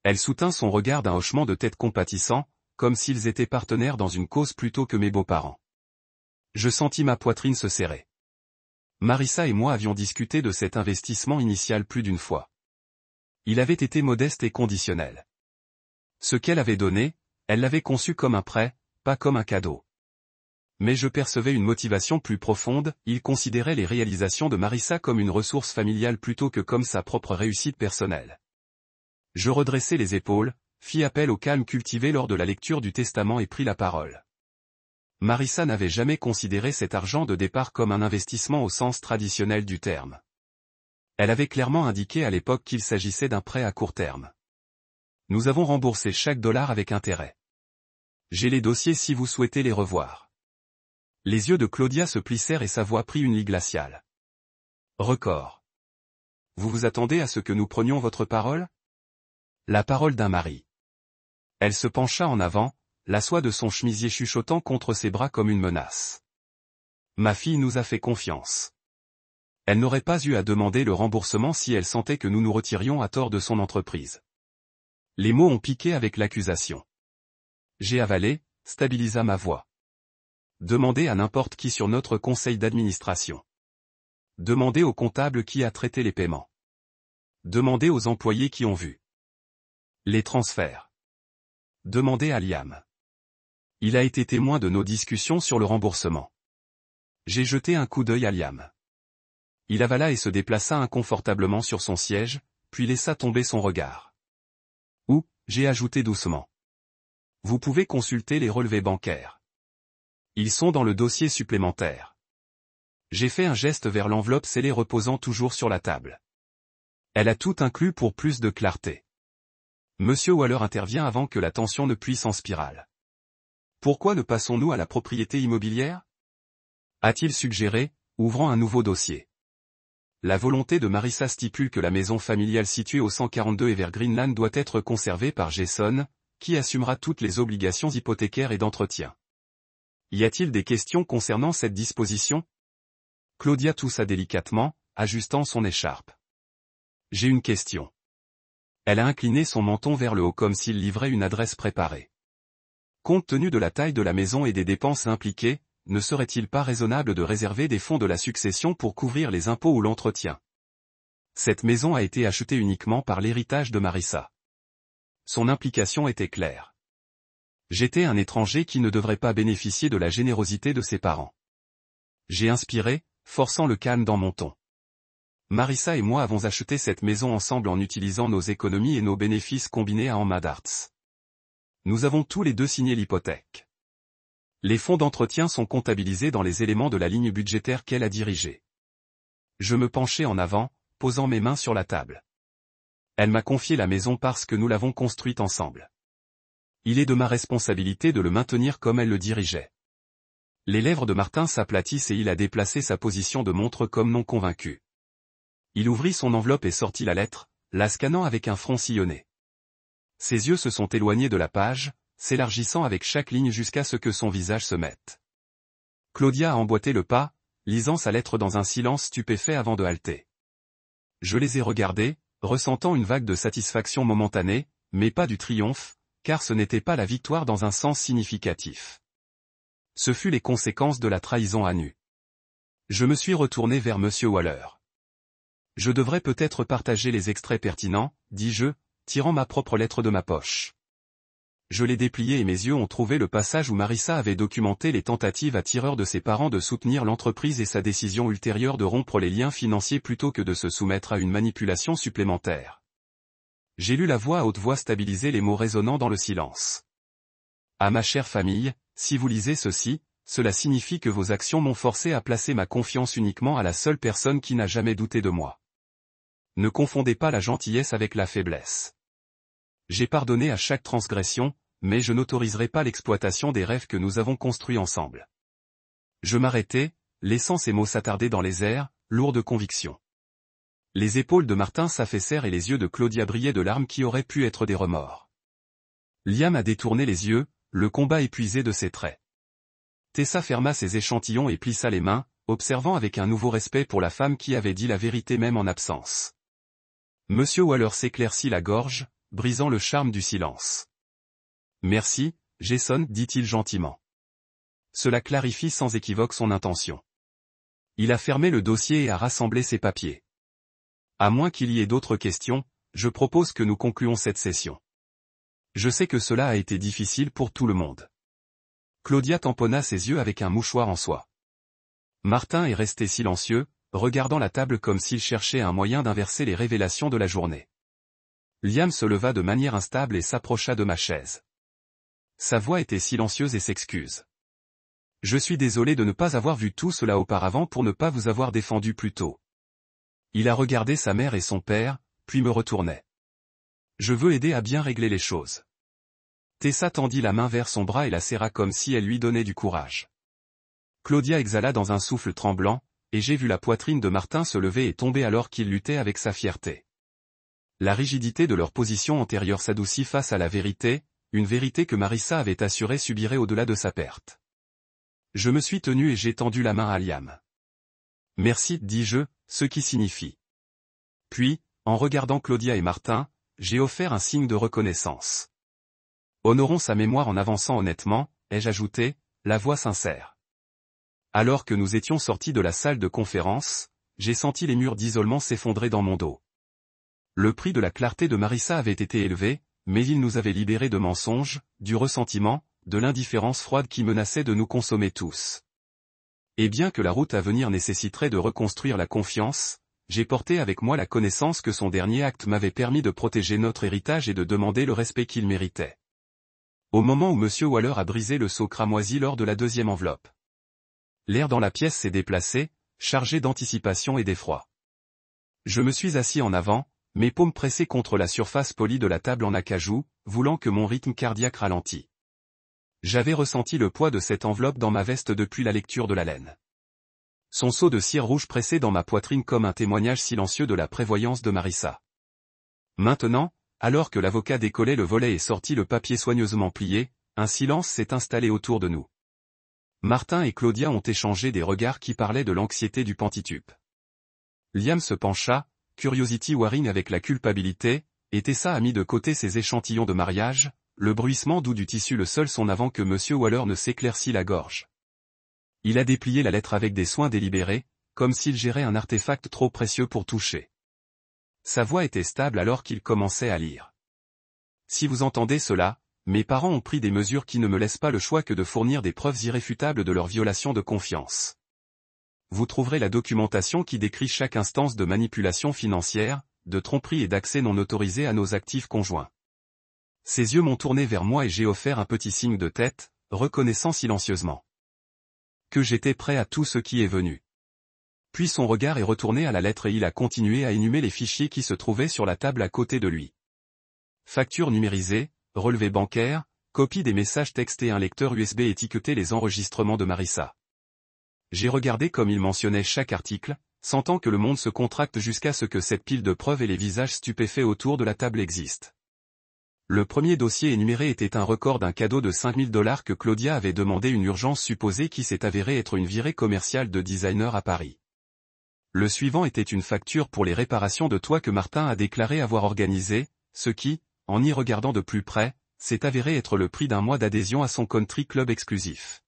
Elle soutint son regard d'un hochement de tête compatissant, comme s'ils étaient partenaires dans une cause plutôt que mes beaux-parents. Je sentis ma poitrine se serrer. Marissa et moi avions discuté de cet investissement initial plus d'une fois. Il avait été modeste et conditionnel. Ce qu'elle avait donné, elle l'avait conçu comme un prêt, pas comme un cadeau. Mais je percevais une motivation plus profonde, il considérait les réalisations de Marissa comme une ressource familiale plutôt que comme sa propre réussite personnelle. Je redressai les épaules, fis appel au calme cultivé lors de la lecture du testament et pris la parole. Marissa n'avait jamais considéré cet argent de départ comme un investissement au sens traditionnel du terme. Elle avait clairement indiqué à l'époque qu'il s'agissait d'un prêt à court terme. Nous avons remboursé chaque dollar avec intérêt. J'ai les dossiers si vous souhaitez les revoir. Les yeux de Claudia se plissèrent et sa voix prit une lie glaciale. Record. Vous vous attendez à ce que nous prenions votre parole ? La parole d'un mari. Elle se pencha en avant, la soie de son chemisier chuchotant contre ses bras comme une menace. Ma fille nous a fait confiance. Elle n'aurait pas eu à demander le remboursement si elle sentait que nous nous retirions à tort de son entreprise. Les mots ont piqué avec l'accusation. J'ai avalé, stabilisa ma voix. Demandez à n'importe qui sur notre conseil d'administration. Demandez au comptable qui a traité les paiements. Demandez aux employés qui ont vu les transferts. Demandez à Liam. Il a été témoin de nos discussions sur le remboursement. J'ai jeté un coup d'œil à Liam. Il avala et se déplaça inconfortablement sur son siège, puis laissa tomber son regard. Ou, j'ai ajouté doucement. Vous pouvez consulter les relevés bancaires. Ils sont dans le dossier supplémentaire. J'ai fait un geste vers l'enveloppe scellée reposant toujours sur la table. Elle a tout inclus pour plus de clarté. Monsieur Waller intervient avant que la tension ne puisse en spirale. Pourquoi ne passons-nous à la propriété immobilière ? A-t-il suggéré, ouvrant un nouveau dossier. La volonté de Marissa stipule que la maison familiale située au 142 Evergreenland doit être conservée par Jason, qui assumera toutes les obligations hypothécaires et d'entretien. Y a-t-il des questions concernant cette disposition ? Claudia toussa délicatement, ajustant son écharpe. J'ai une question. Elle a incliné son menton vers le haut comme s'il livrait une adresse préparée. Compte tenu de la taille de la maison et des dépenses impliquées, ne serait-il pas raisonnable de réserver des fonds de la succession pour couvrir les impôts ou l'entretien ? Cette maison a été achetée uniquement par l'héritage de Marissa. Son implication était claire. J'étais un étranger qui ne devrait pas bénéficier de la générosité de ses parents. J'ai inspiré, forçant le calme dans mon ton. Marissa et moi avons acheté cette maison ensemble en utilisant nos économies et nos bénéfices combinés à Hamad Arts. Nous avons tous les deux signé l'hypothèque. Les fonds d'entretien sont comptabilisés dans les éléments de la ligne budgétaire qu'elle a dirigée. Je me penchai en avant, posant mes mains sur la table. Elle m'a confié la maison parce que nous l'avons construite ensemble. Il est de ma responsabilité de le maintenir comme elle le dirigeait. Les lèvres de Martin s'aplatissent et il a déplacé sa position de montre comme non convaincu. Il ouvrit son enveloppe et sortit la lettre, la scannant avec un front sillonné. Ses yeux se sont éloignés de la page, s'élargissant avec chaque ligne jusqu'à ce que son visage se mette. Claudia a emboîté le pas, lisant sa lettre dans un silence stupéfait avant de halter. Je les ai regardés, ressentant une vague de satisfaction momentanée, mais pas du triomphe, car ce n'était pas la victoire dans un sens significatif. Ce fut les conséquences de la trahison à nu. Je me suis retourné vers Monsieur Waller. Je devrais peut-être partager les extraits pertinents, dis-je, tirant ma propre lettre de ma poche. Je l'ai dépliée et mes yeux ont trouvé le passage où Marissa avait documenté les tentatives à tireur de ses parents de soutenir l'entreprise et sa décision ultérieure de rompre les liens financiers plutôt que de se soumettre à une manipulation supplémentaire. J'ai lu la voix à haute voix stabiliser les mots résonnant dans le silence. À ma chère famille, si vous lisez ceci, cela signifie que vos actions m'ont forcé à placer ma confiance uniquement à la seule personne qui n'a jamais douté de moi. Ne confondez pas la gentillesse avec la faiblesse. J'ai pardonné à chaque transgression, mais je n'autoriserai pas l'exploitation des rêves que nous avons construits ensemble. Je m'arrêtai, laissant ces mots s'attarder dans les airs, lourds de conviction. Les épaules de Martin s'affaissèrent et les yeux de Claudia brillaient de larmes qui auraient pu être des remords. Liam a détourné les yeux, le combat épuisé de ses traits. Tessa ferma ses échantillons et plissa les mains, observant avec un nouveau respect pour la femme qui avait dit la vérité même en absence. Monsieur Waller s'éclaircit la gorge, brisant le charme du silence. Merci, Jason, dit-il gentiment. Cela clarifie sans équivoque son intention. Il a fermé le dossier et a rassemblé ses papiers. À moins qu'il y ait d'autres questions, je propose que nous concluons cette session. Je sais que cela a été difficile pour tout le monde. Claudia tamponna ses yeux avec un mouchoir en soie. Martin est resté silencieux, regardant la table comme s'il cherchait un moyen d'inverser les révélations de la journée. Liam se leva de manière instable et s'approcha de ma chaise. Sa voix était silencieuse et s'excuse. Je suis désolé de ne pas avoir vu tout cela auparavant pour ne pas vous avoir défendu plus tôt. Il a regardé sa mère et son père, puis me retournait. Je veux aider à bien régler les choses. Tessa tendit la main vers son bras et la serra comme si elle lui donnait du courage. Claudia exhala dans un souffle tremblant, et j'ai vu la poitrine de Martin se lever et tomber alors qu'il luttait avec sa fierté. La rigidité de leur position antérieure s'adoucit face à la vérité, une vérité que Marissa avait assuré subirait au-delà de sa perte. Je me suis tenu et j'ai tendu la main à Liam. Merci, dis-je, ce qui signifie. Puis, en regardant Claudia et Martin, j'ai offert un signe de reconnaissance. Honorons sa mémoire en avançant honnêtement, ai-je ajouté, la voix sincère. Alors que nous étions sortis de la salle de conférence, j'ai senti les murs d'isolement s'effondrer dans mon dos. Le prix de la clarté de Marissa avait été élevé, mais il nous avait libérés de mensonges, du ressentiment, de l'indifférence froide qui menaçait de nous consommer tous. Et bien que la route à venir nécessiterait de reconstruire la confiance, j'ai porté avec moi la connaissance que son dernier acte m'avait permis de protéger notre héritage et de demander le respect qu'il méritait. Au moment où Monsieur Waller a brisé le seau cramoisi lors de la deuxième enveloppe. L'air dans la pièce s'est déplacé, chargé d'anticipation et d'effroi. Je me suis assis en avant, mes paumes pressées contre la surface polie de la table en acajou, voulant que mon rythme cardiaque ralentît. J'avais ressenti le poids de cette enveloppe dans ma veste depuis la lecture de la laine. Son seau de cire rouge pressé dans ma poitrine comme un témoignage silencieux de la prévoyance de Marissa. Maintenant, alors que l'avocat décollait le volet et sortit le papier soigneusement plié, un silence s'est installé autour de nous. Martin et Claudia ont échangé des regards qui parlaient de l'anxiété du pentitup. Liam se pencha, Curiosity warring avec la culpabilité, et Tessa a mis de côté ses échantillons de mariage, le bruissement doux du tissu le seul son avant que Monsieur Waller ne s'éclaircit la gorge. Il a déplié la lettre avec des soins délibérés, comme s'il gérait un artefact trop précieux pour toucher. Sa voix était stable alors qu'il commençait à lire. Si vous entendez cela, mes parents ont pris des mesures qui ne me laissent pas le choix que de fournir des preuves irréfutables de leur violation de confiance. Vous trouverez la documentation qui décrit chaque instance de manipulation financière, de tromperie et d'accès non autorisé à nos actifs conjoints. Ses yeux m'ont tourné vers moi et j'ai offert un petit signe de tête, reconnaissant silencieusement que j'étais prêt à tout ce qui est venu. Puis son regard est retourné à la lettre et il a continué à énumérer les fichiers qui se trouvaient sur la table à côté de lui. Factures numérisées, relevés bancaires, copie des messages textes et un lecteur USB étiqueté les enregistrements de Marissa. J'ai regardé comme il mentionnait chaque article, sentant que le monde se contracte jusqu'à ce que cette pile de preuves et les visages stupéfaits autour de la table existent. Le premier dossier énuméré était un record d'un cadeau de $5000 que Claudia avait demandé, une urgence supposée qui s'est avérée être une virée commerciale de designer à Paris. Le suivant était une facture pour les réparations de toit que Martin a déclaré avoir organisé, ce qui, en y regardant de plus près, s'est avéré être le prix d'un mois d'adhésion à son country club exclusif.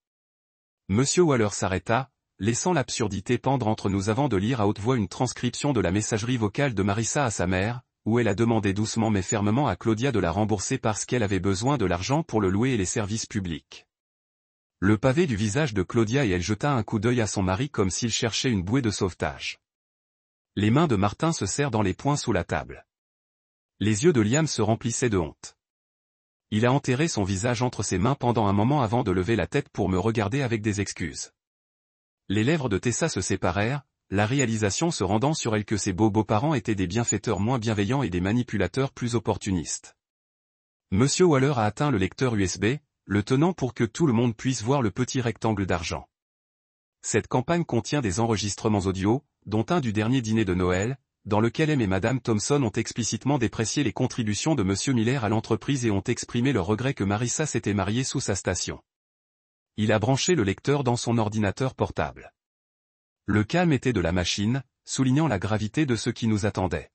Monsieur Waller s'arrêta, laissant l'absurdité pendre entre nous avant de lire à haute voix une transcription de la messagerie vocale de Marissa à sa mère, où elle a demandé doucement mais fermement à Claudia de la rembourser parce qu'elle avait besoin de l'argent pour le louer et les services publics. Le pavé du visage de Claudia et elle jeta un coup d'œil à son mari comme s'il cherchait une bouée de sauvetage. Les mains de Martin se serrent dans les poings sous la table. Les yeux de Liam se remplissaient de honte. Il a enterré son visage entre ses mains pendant un moment avant de lever la tête pour me regarder avec des excuses. Les lèvres de Tessa se séparèrent, la réalisation se rendant sur elle que ses beaux-parents étaient des bienfaiteurs moins bienveillants et des manipulateurs plus opportunistes. Monsieur Waller a atteint le lecteur USB, le tenant pour que tout le monde puisse voir le petit rectangle d'argent. Cette campagne contient des enregistrements audio, dont un du dernier dîner de Noël, dans lequel M et Madame Thompson ont explicitement déprécié les contributions de Monsieur Miller à l'entreprise et ont exprimé leur regret que Marissa s'était mariée sous sa station. Il a branché le lecteur dans son ordinateur portable. Le calme était de la machine, soulignant la gravité de ce qui nous attendait.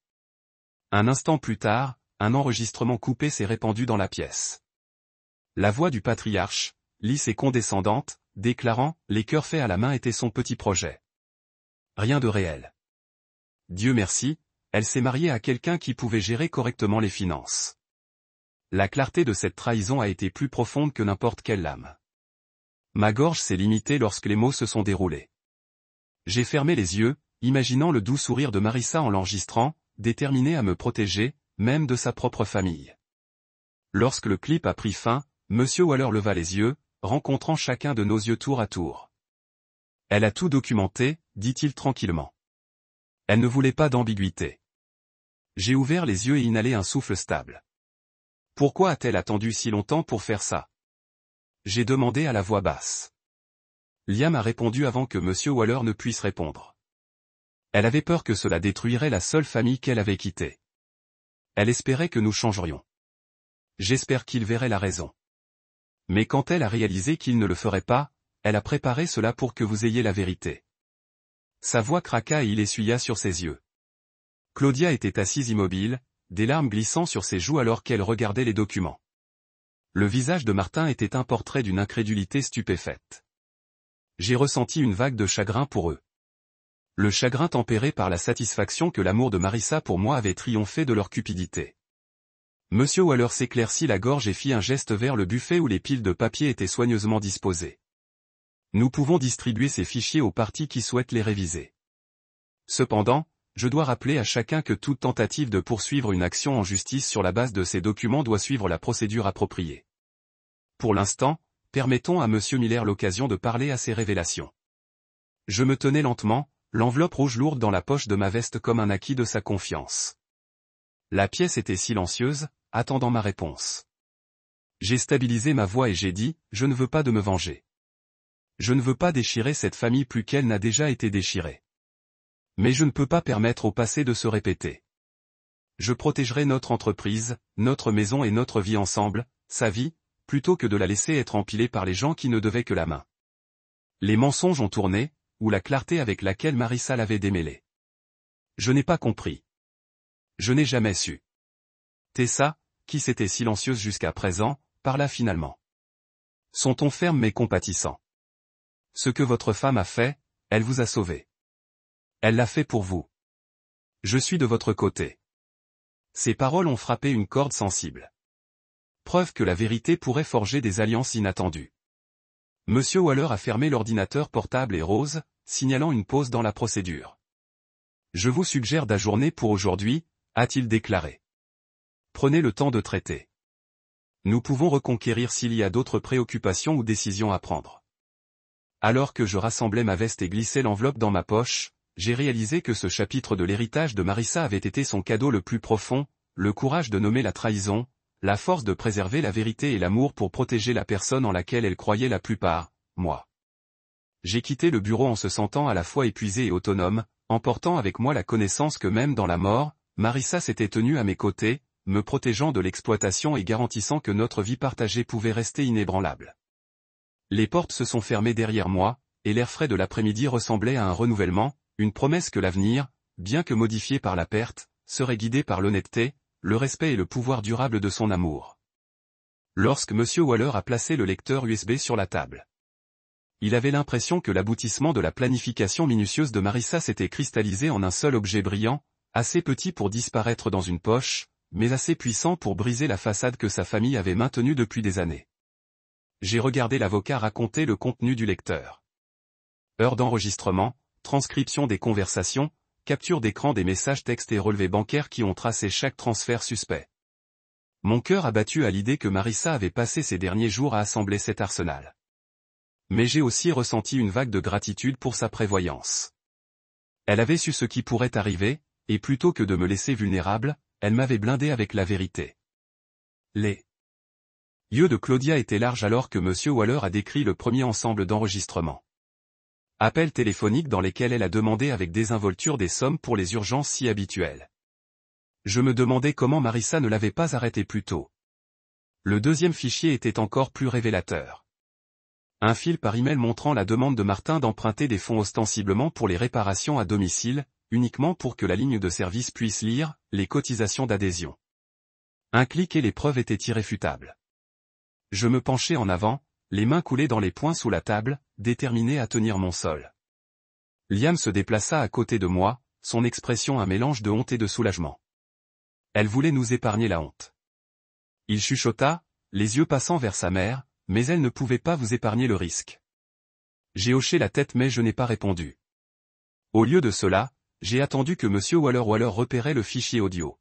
Un instant plus tard, un enregistrement coupé s'est répandu dans la pièce. La voix du patriarche, lisse et condescendante, déclarant « Les cœurs faits à la main étaient son petit projet. Rien de réel. Dieu merci, elle s'est mariée à quelqu'un qui pouvait gérer correctement les finances. » La clarté de cette trahison a été plus profonde que n'importe quelle lame. Ma gorge s'est limitée lorsque les mots se sont déroulés. J'ai fermé les yeux, imaginant le doux sourire de Marissa en l'enregistrant, déterminée à me protéger, même de sa propre famille. Lorsque le clip a pris fin, Monsieur Waller leva les yeux, rencontrant chacun de nos yeux tour à tour. Elle a tout documenté, dit-il tranquillement. Elle ne voulait pas d'ambiguïté. J'ai ouvert les yeux et inhalé un souffle stable. Pourquoi a-t-elle attendu si longtemps pour faire ça? J'ai demandé à la voix basse. Liam a répondu avant que Monsieur Waller ne puisse répondre. Elle avait peur que cela détruirait la seule famille qu'elle avait quittée. Elle espérait que nous changerions. J'espère qu'il verrait la raison. Mais quand elle a réalisé qu'il ne le ferait pas, elle a préparé cela pour que vous ayez la vérité. Sa voix craqua et il essuya sur ses yeux. Claudia était assise immobile, des larmes glissant sur ses joues alors qu'elle regardait les documents. Le visage de Martin était un portrait d'une incrédulité stupéfaite. J'ai ressenti une vague de chagrin pour eux. Le chagrin tempéré par la satisfaction que l'amour de Marissa pour moi avait triomphé de leur cupidité. Monsieur Waller s'éclaircit la gorge et fit un geste vers le buffet où les piles de papier étaient soigneusement disposées. Nous pouvons distribuer ces fichiers aux parties qui souhaitent les réviser. Cependant, je dois rappeler à chacun que toute tentative de poursuivre une action en justice sur la base de ces documents doit suivre la procédure appropriée. Pour l'instant, permettons à Monsieur Miller l'occasion de parler à ces révélations. Je me tenais lentement, l'enveloppe rouge lourde dans la poche de ma veste comme un acquis de sa confiance. La pièce était silencieuse, attendant ma réponse. J'ai stabilisé ma voix et j'ai dit, je ne veux pas de me venger. Je ne veux pas déchirer cette famille plus qu'elle n'a déjà été déchirée. Mais je ne peux pas permettre au passé de se répéter. Je protégerai notre entreprise, notre maison et notre vie ensemble, sa vie, plutôt que de la laisser être empilée par les gens qui ne devaient que la main. Les mensonges ont tourné, ou la clarté avec laquelle Marissa l'avait démêlé. Je n'ai pas compris. Je n'ai jamais su. Tessa, qui s'était silencieuse jusqu'à présent, parla finalement. Son ton ferme mais compatissant. Ce que votre femme a fait, elle vous a sauvé. Elle l'a fait pour vous. Je suis de votre côté. Ces paroles ont frappé une corde sensible. Preuve que la vérité pourrait forger des alliances inattendues. Monsieur Waller a fermé l'ordinateur portable et Rose, signalant une pause dans la procédure. Je vous suggère d'ajourner pour aujourd'hui, a-t-il déclaré. Prenez le temps de traiter. Nous pouvons reconquérir s'il y a d'autres préoccupations ou décisions à prendre. Alors que je rassemblais ma veste et glissais l'enveloppe dans ma poche, j'ai réalisé que ce chapitre de l'héritage de Marissa avait été son cadeau le plus profond, le courage de nommer la trahison, la force de préserver la vérité et l'amour pour protéger la personne en laquelle elle croyait la plupart, moi. J'ai quitté le bureau en se sentant à la fois épuisé et autonome, emportant avec moi la connaissance que même dans la mort, Marissa s'était tenue à mes côtés, me protégeant de l'exploitation et garantissant que notre vie partagée pouvait rester inébranlable. Les portes se sont fermées derrière moi, et l'air frais de l'après-midi ressemblait à un renouvellement, une promesse que l'avenir, bien que modifié par la perte, serait guidé par l'honnêteté, le respect et le pouvoir durable de son amour. Lorsque M. Waller a placé le lecteur USB sur la table, il avait l'impression que l'aboutissement de la planification minutieuse de Marissa s'était cristallisé en un seul objet brillant, assez petit pour disparaître dans une poche, mais assez puissant pour briser la façade que sa famille avait maintenue depuis des années. J'ai regardé l'avocat raconter le contenu du lecteur. Heures d'enregistrement, transcription des conversations, capture d'écran des messages textes et relevés bancaires qui ont tracé chaque transfert suspect. Mon cœur a battu à l'idée que Marissa avait passé ses derniers jours à assembler cet arsenal. Mais j'ai aussi ressenti une vague de gratitude pour sa prévoyance. Elle avait su ce qui pourrait arriver, et plutôt que de me laisser vulnérable, elle m'avait blindé avec la vérité. Les yeux de Claudia étaient larges alors que M. Waller a décrit le premier ensemble d'enregistrements. Appels téléphoniques dans lesquels elle a demandé avec désinvolture des sommes pour les urgences si habituelles. Je me demandais comment Marissa ne l'avait pas arrêté plus tôt. Le deuxième fichier était encore plus révélateur. Un fil par email montrant la demande de Martin d'emprunter des fonds ostensiblement pour les réparations à domicile, uniquement pour que la ligne de service puisse lire les cotisations d'adhésion. Un clic et les preuves étaient irréfutables. Je me penchai en avant, les mains coulées dans les poings sous la table, déterminé à tenir mon sol. Liam se déplaça à côté de moi, son expression un mélange de honte et de soulagement. Elle voulait nous épargner la honte. Il chuchota, les yeux passant vers sa mère, mais elle ne pouvait pas vous épargner le risque. J'ai hoché la tête mais je n'ai pas répondu. Au lieu de cela, j'ai attendu que M. Waller repérait le fichier audio.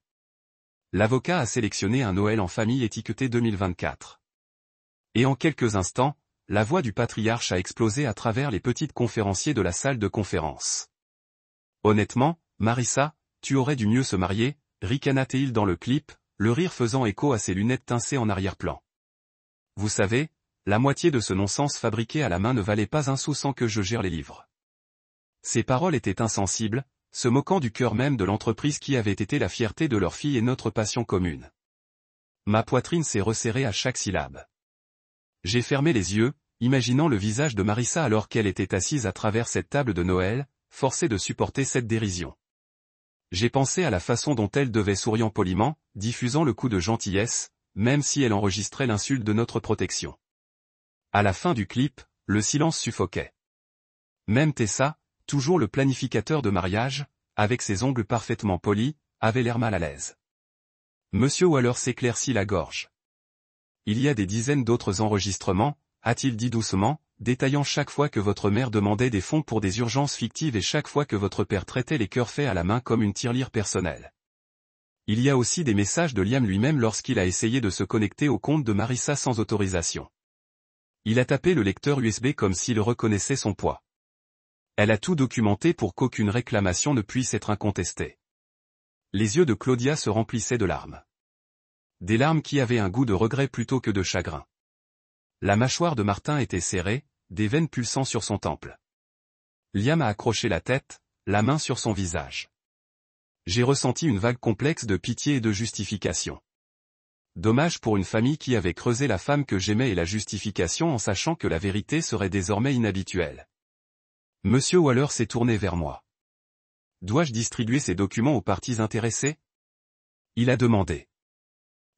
L'avocat a sélectionné un Noël en famille étiqueté 2024. Et en quelques instants, la voix du patriarche a explosé à travers les petites conférenciers de la salle de conférence. Honnêtement, Marissa, tu aurais dû mieux se marier, ricana-t-il dans le clip, le rire faisant écho à ses lunettes teintées en arrière-plan. Vous savez, la moitié de ce non-sens fabriqué à la main ne valait pas un sou sans que je gère les livres. Ces paroles étaient insensibles, se moquant du cœur même de l'entreprise qui avait été la fierté de leur fille et notre passion commune. Ma poitrine s'est resserrée à chaque syllabe. J'ai fermé les yeux, imaginant le visage de Marissa alors qu'elle était assise à travers cette table de Noël, forcée de supporter cette dérision. J'ai pensé à la façon dont elle devait souriant poliment, diffusant le coup de gentillesse, même si elle enregistrait l'insulte de notre protection. À la fin du clip, le silence suffoquait. Même Tessa, toujours le planificateur de mariage, avec ses ongles parfaitement polis, avait l'air mal à l'aise. Monsieur Waller s'éclaircit la gorge. Il y a des dizaines d'autres enregistrements, a-t-il dit doucement, détaillant chaque fois que votre mère demandait des fonds pour des urgences fictives et chaque fois que votre père traitait les cœurs faits à la main comme une tirelire personnelle. Il y a aussi des messages de Liam lui-même lorsqu'il a essayé de se connecter au compte de Marissa sans autorisation. Il a tapé le lecteur USB comme s'il reconnaissait son poids. Elle a tout documenté pour qu'aucune réclamation ne puisse être incontestée. Les yeux de Claudia se remplissaient de larmes. Des larmes qui avaient un goût de regret plutôt que de chagrin. La mâchoire de Martin était serrée, des veines pulsant sur son temple. Liam a accroché la tête, la main sur son visage. J'ai ressenti une vague complexe de pitié et de justification. Dommage pour une famille qui avait creusé la femme que j'aimais et la justification en sachant que la vérité serait désormais inhabituelle. Monsieur Waller s'est tourné vers moi. Dois-je distribuer ces documents aux parties intéressées? Il a demandé.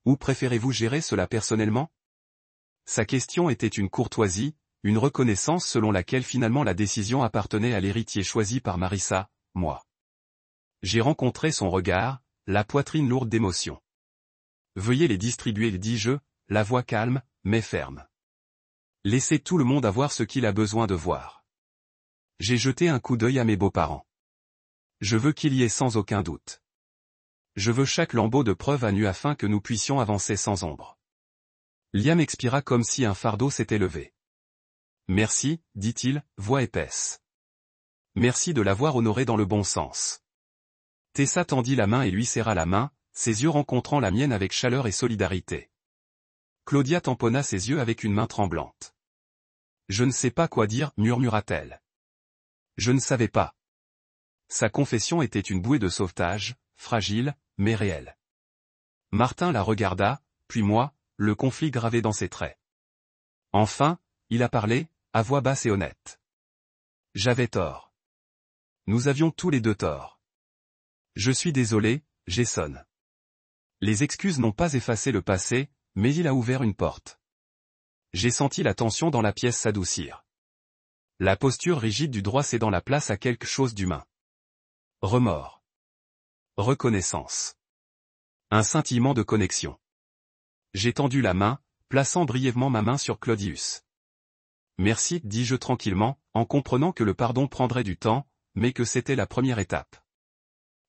Ou préférez-vous gérer cela personnellement? Sa question était une courtoisie, une reconnaissance selon laquelle finalement la décision appartenait à l'héritier choisi par Marissa, moi. J'ai rencontré son regard, la poitrine lourde d'émotion. Veuillez les distribuer, dis-je, la voix calme, mais ferme. Laissez tout le monde avoir ce qu'il a besoin de voir. J'ai jeté un coup d'œil à mes beaux-parents. Je veux qu'il y ait sans aucun doute. Je veux chaque lambeau de preuve à nu afin que nous puissions avancer sans ombre. Liam expira comme si un fardeau s'était levé. Merci, dit-il, voix épaisse. Merci de l'avoir honoré dans le bon sens. Tessa tendit la main et lui serra la main, ses yeux rencontrant la mienne avec chaleur et solidarité. Claudia tamponna ses yeux avec une main tremblante. Je ne sais pas quoi dire, murmura-t-elle. Je ne savais pas. Sa confession était une bouée de sauvetage, fragile, mais réelle. Martin la regarda, puis moi, le conflit gravé dans ses traits. Enfin, il a parlé, à voix basse et honnête. J'avais tort. Nous avions tous les deux tort. Je suis désolé, Jason. Les excuses n'ont pas effacé le passé, mais il a ouvert une porte. J'ai senti la tension dans la pièce s'adoucir. La posture rigide du droit cédant la place à quelque chose d'humain. Remords. Reconnaissance. Un scintillement de connexion. J'ai tendu la main, plaçant brièvement ma main sur Claudius. Merci, dis-je tranquillement, en comprenant que le pardon prendrait du temps, mais que c'était la première étape.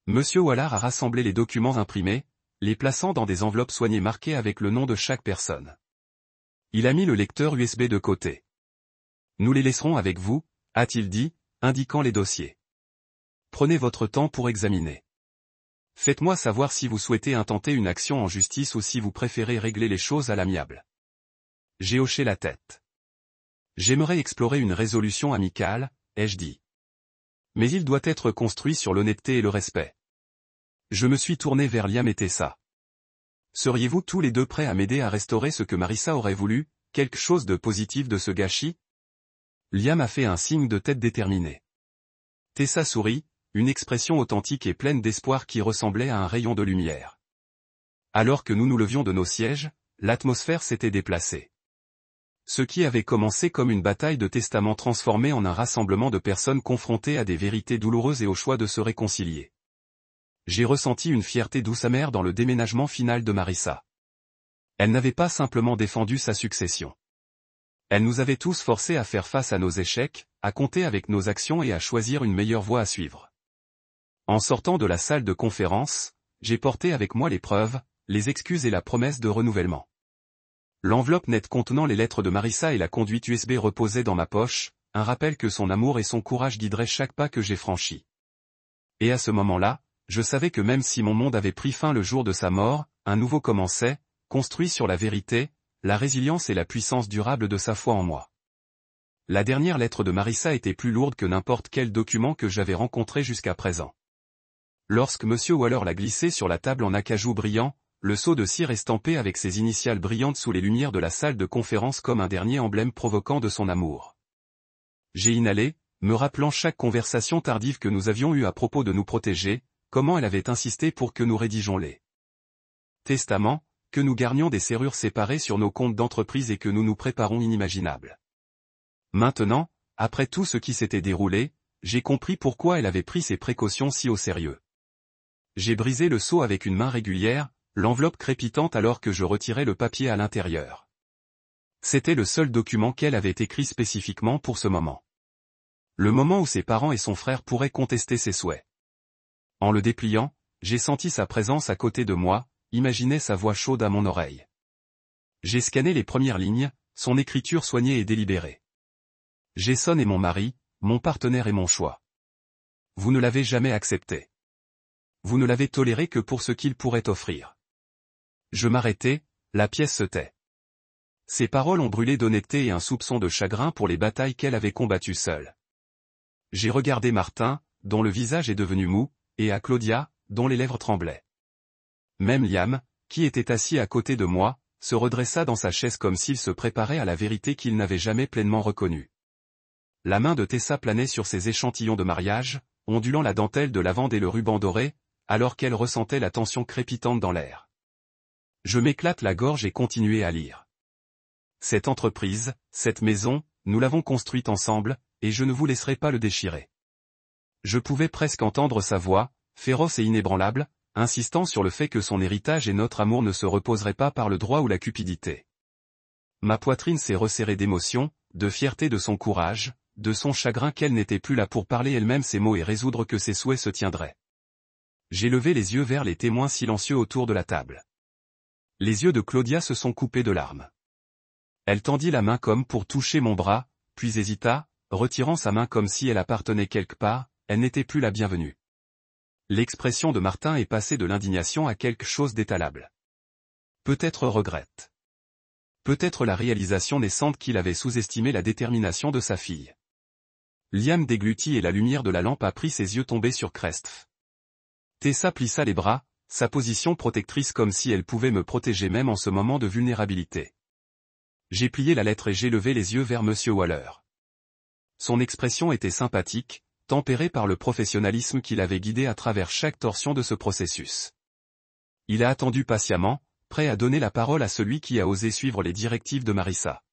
Monsieur Wallard a rassemblé les documents imprimés, les plaçant dans des enveloppes soignées marquées avec le nom de chaque personne. Il a mis le lecteur USB de côté. Nous les laisserons avec vous, a-t-il dit, indiquant les dossiers. Prenez votre temps pour examiner. Faites-moi savoir si vous souhaitez intenter une action en justice ou si vous préférez régler les choses à l'amiable. J'ai hoché la tête. J'aimerais explorer une résolution amicale, ai-je dit. Mais il doit être construit sur l'honnêteté et le respect. Je me suis tourné vers Liam et Tessa. Seriez-vous tous les deux prêts à m'aider à restaurer ce que Marissa aurait voulu, quelque chose de positif de ce gâchis? Liam a fait un signe de tête déterminé. Tessa sourit, une expression authentique et pleine d'espoir qui ressemblait à un rayon de lumière. Alors que nous nous levions de nos sièges, l'atmosphère s'était déplacée. Ce qui avait commencé comme une bataille de testaments transformé en un rassemblement de personnes confrontées à des vérités douloureuses et au choix de se réconcilier. J'ai ressenti une fierté douce amère dans le déménagement final de Marissa. Elle n'avait pas simplement défendu sa succession. Elle nous avait tous forcés à faire face à nos échecs, à compter avec nos actions et à choisir une meilleure voie à suivre. En sortant de la salle de conférence, j'ai porté avec moi les preuves, les excuses et la promesse de renouvellement. L'enveloppe nette contenant les lettres de Marissa et la conduite USB reposait dans ma poche, un rappel que son amour et son courage guideraient chaque pas que j'ai franchi. Et à ce moment-là, je savais que même si mon monde avait pris fin le jour de sa mort, un nouveau commençait, construit sur la vérité, la résilience et la puissance durable de sa foi en moi. La dernière lettre de Marissa était plus lourde que n'importe quel document que j'avais rencontré jusqu'à présent. Lorsque M. Waller l'a glissé sur la table en acajou brillant, le seau de cire estampé avec ses initiales brillantes sous les lumières de la salle de conférence comme un dernier emblème provoquant de son amour. J'ai inhalé, me rappelant chaque conversation tardive que nous avions eue à propos de nous protéger, comment elle avait insisté pour que nous rédigions les testaments, que nous garnions des serrures séparées sur nos comptes d'entreprise et que nous nous préparons inimaginables. Maintenant, après tout ce qui s'était déroulé, j'ai compris pourquoi elle avait pris ses précautions si au sérieux. J'ai brisé le seau avec une main régulière, l'enveloppe crépitante alors que je retirais le papier à l'intérieur. C'était le seul document qu'elle avait écrit spécifiquement pour ce moment. Le moment où ses parents et son frère pourraient contester ses souhaits. En le dépliant, j'ai senti sa présence à côté de moi, imaginé sa voix chaude à mon oreille. J'ai scanné les premières lignes, son écriture soignée et délibérée. Jason est mon mari, mon partenaire et mon choix. Vous ne l'avez jamais accepté. Vous ne l'avez toléré que pour ce qu'il pourrait offrir. Je m'arrêtai, la pièce se tait. Ces paroles ont brûlé d'honnêteté et un soupçon de chagrin pour les batailles qu'elle avait combattues seule. J'ai regardé Martin, dont le visage est devenu mou, et à Claudia, dont les lèvres tremblaient. Même Liam, qui était assis à côté de moi, se redressa dans sa chaise comme s'il se préparait à la vérité qu'il n'avait jamais pleinement reconnue. La main de Tessa planait sur ses échantillons de mariage, ondulant la dentelle de lavande et le ruban doré, alors qu'elle ressentait la tension crépitante dans l'air. Je m'éclate la gorge et continuai à lire. Cette entreprise, cette maison, nous l'avons construite ensemble, et je ne vous laisserai pas le déchirer. Je pouvais presque entendre sa voix, féroce et inébranlable, insistant sur le fait que son héritage et notre amour ne se reposeraient pas par le droit ou la cupidité. Ma poitrine s'est resserrée d'émotion, de fierté de son courage, de son chagrin qu'elle n'était plus là pour parler elle-même ses mots et résoudre que ses souhaits se tiendraient. J'ai levé les yeux vers les témoins silencieux autour de la table. Les yeux de Claudia se sont coupés de larmes. Elle tendit la main comme pour toucher mon bras, puis hésita, retirant sa main comme si elle appartenait quelque part, elle n'était plus la bienvenue. L'expression de Martin est passée de l'indignation à quelque chose d'étalable. Peut-être regrette. Peut-être la réalisation naissante qu'il avait sous-estimé la détermination de sa fille. Liam déglutit et la lumière de la lampe a pris ses yeux tombés sur Crestf. Tessa plissa les bras, sa position protectrice comme si elle pouvait me protéger même en ce moment de vulnérabilité. J'ai plié la lettre et j'ai levé les yeux vers Monsieur Waller. Son expression était sympathique, tempérée par le professionnalisme qui l'avait guidé à travers chaque torsion de ce processus. Il a attendu patiemment, prêt à donner la parole à celui qui a osé suivre les directives de Marissa.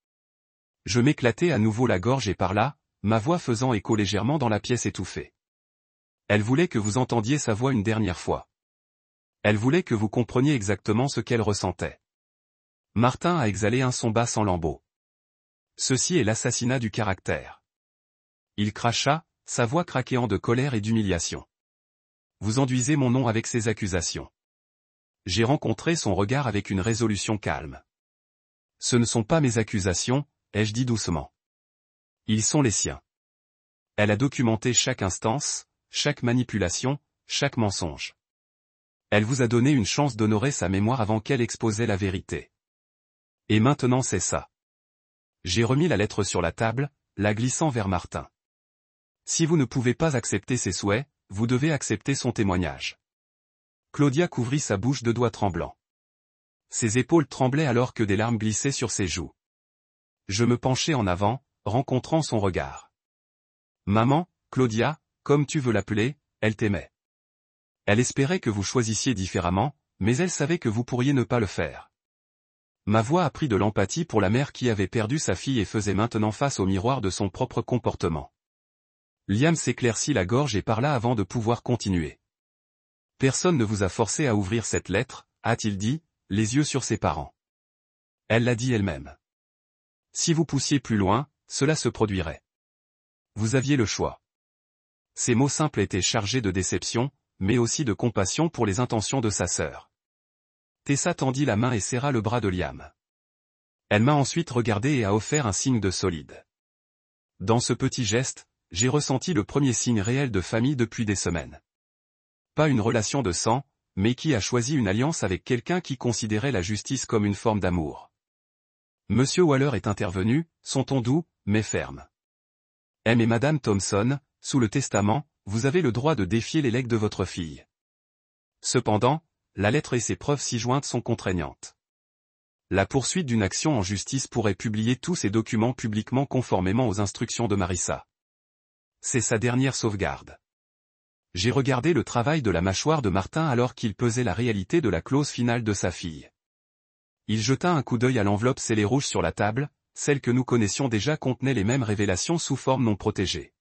Je m'éclatai à nouveau la gorge et parla, ma voix faisant écho légèrement dans la pièce étouffée. Elle voulait que vous entendiez sa voix une dernière fois. Elle voulait que vous compreniez exactement ce qu'elle ressentait. Martin a exhalé un son bas sans lambeaux. Ceci est l'assassinat du caractère. Il cracha, sa voix craquant de colère et d'humiliation. Vous enduisez mon nom avec ces accusations. J'ai rencontré son regard avec une résolution calme. Ce ne sont pas mes accusations, ai-je dit doucement. Ils sont les siens. Elle a documenté chaque instance, chaque manipulation, chaque mensonge. Elle vous a donné une chance d'honorer sa mémoire avant qu'elle exposait la vérité. Et maintenant c'est ça. J'ai remis la lettre sur la table, la glissant vers Martin. Si vous ne pouvez pas accepter ses souhaits, vous devez accepter son témoignage. Claudia couvrit sa bouche de doigts tremblants. Ses épaules tremblaient alors que des larmes glissaient sur ses joues. Je me penchai en avant, rencontrant son regard. Maman, Claudia, comme tu veux l'appeler, elle t'aimait. Elle espérait que vous choisissiez différemment, mais elle savait que vous pourriez ne pas le faire. Ma voix apprit de l'empathie pour la mère qui avait perdu sa fille et faisait maintenant face au miroir de son propre comportement. Liam s'éclaircit la gorge et parla avant de pouvoir continuer. Personne ne vous a forcé à ouvrir cette lettre, a-t-il dit, les yeux sur ses parents. Elle l'a dit elle-même. Si vous poussiez plus loin, cela se produirait. Vous aviez le choix. Ces mots simples étaient chargés de déception, mais aussi de compassion pour les intentions de sa sœur. Tessa tendit la main et serra le bras de Liam. Elle m'a ensuite regardé et a offert un signe de solide. Dans ce petit geste, j'ai ressenti le premier signe réel de famille depuis des semaines. Pas une relation de sang, mais qui a choisi une alliance avec quelqu'un qui considérait la justice comme une forme d'amour. Monsieur Waller est intervenu, son ton doux, mais ferme. M et Madame Thompson, sous le testament, vous avez le droit de défier les legs de votre fille. Cependant, la lettre et ses preuves ci-jointes sont contraignantes. La poursuite d'une action en justice pourrait publier tous ces documents publiquement conformément aux instructions de Marissa. C'est sa dernière sauvegarde. J'ai regardé le travail de la mâchoire de Martin alors qu'il pesait la réalité de la clause finale de sa fille. Il jeta un coup d'œil à l'enveloppe scellée rouge sur la table, celle que nous connaissions déjà contenait les mêmes révélations sous forme non protégée.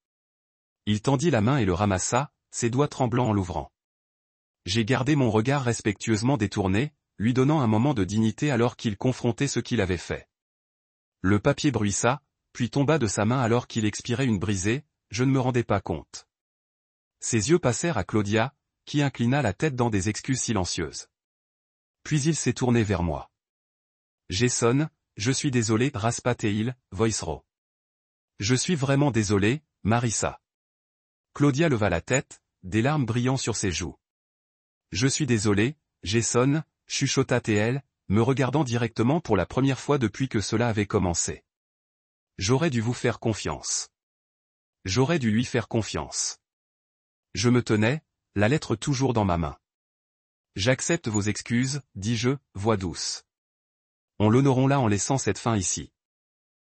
Il tendit la main et le ramassa, ses doigts tremblants en l'ouvrant. J'ai gardé mon regard respectueusement détourné, lui donnant un moment de dignité alors qu'il confrontait ce qu'il avait fait. Le papier bruissa, puis tomba de sa main alors qu'il expirait une brisée, je ne me rendais pas compte. Ses yeux passèrent à Claudia, qui inclina la tête dans des excuses silencieuses. Puis il s'est tourné vers moi. Jason, je suis désolé, raspa-t-il, voicero. Je suis vraiment désolé, Marissa. Claudia leva la tête, des larmes brillant sur ses joues. Je suis désolé, Jason, chuchota-t-elle, me regardant directement pour la première fois depuis que cela avait commencé. J'aurais dû vous faire confiance. J'aurais dû lui faire confiance. Je me tenais, la lettre toujours dans ma main. J'accepte vos excuses, dis-je, voix douce. On l'honorons là en laissant cette fin ici.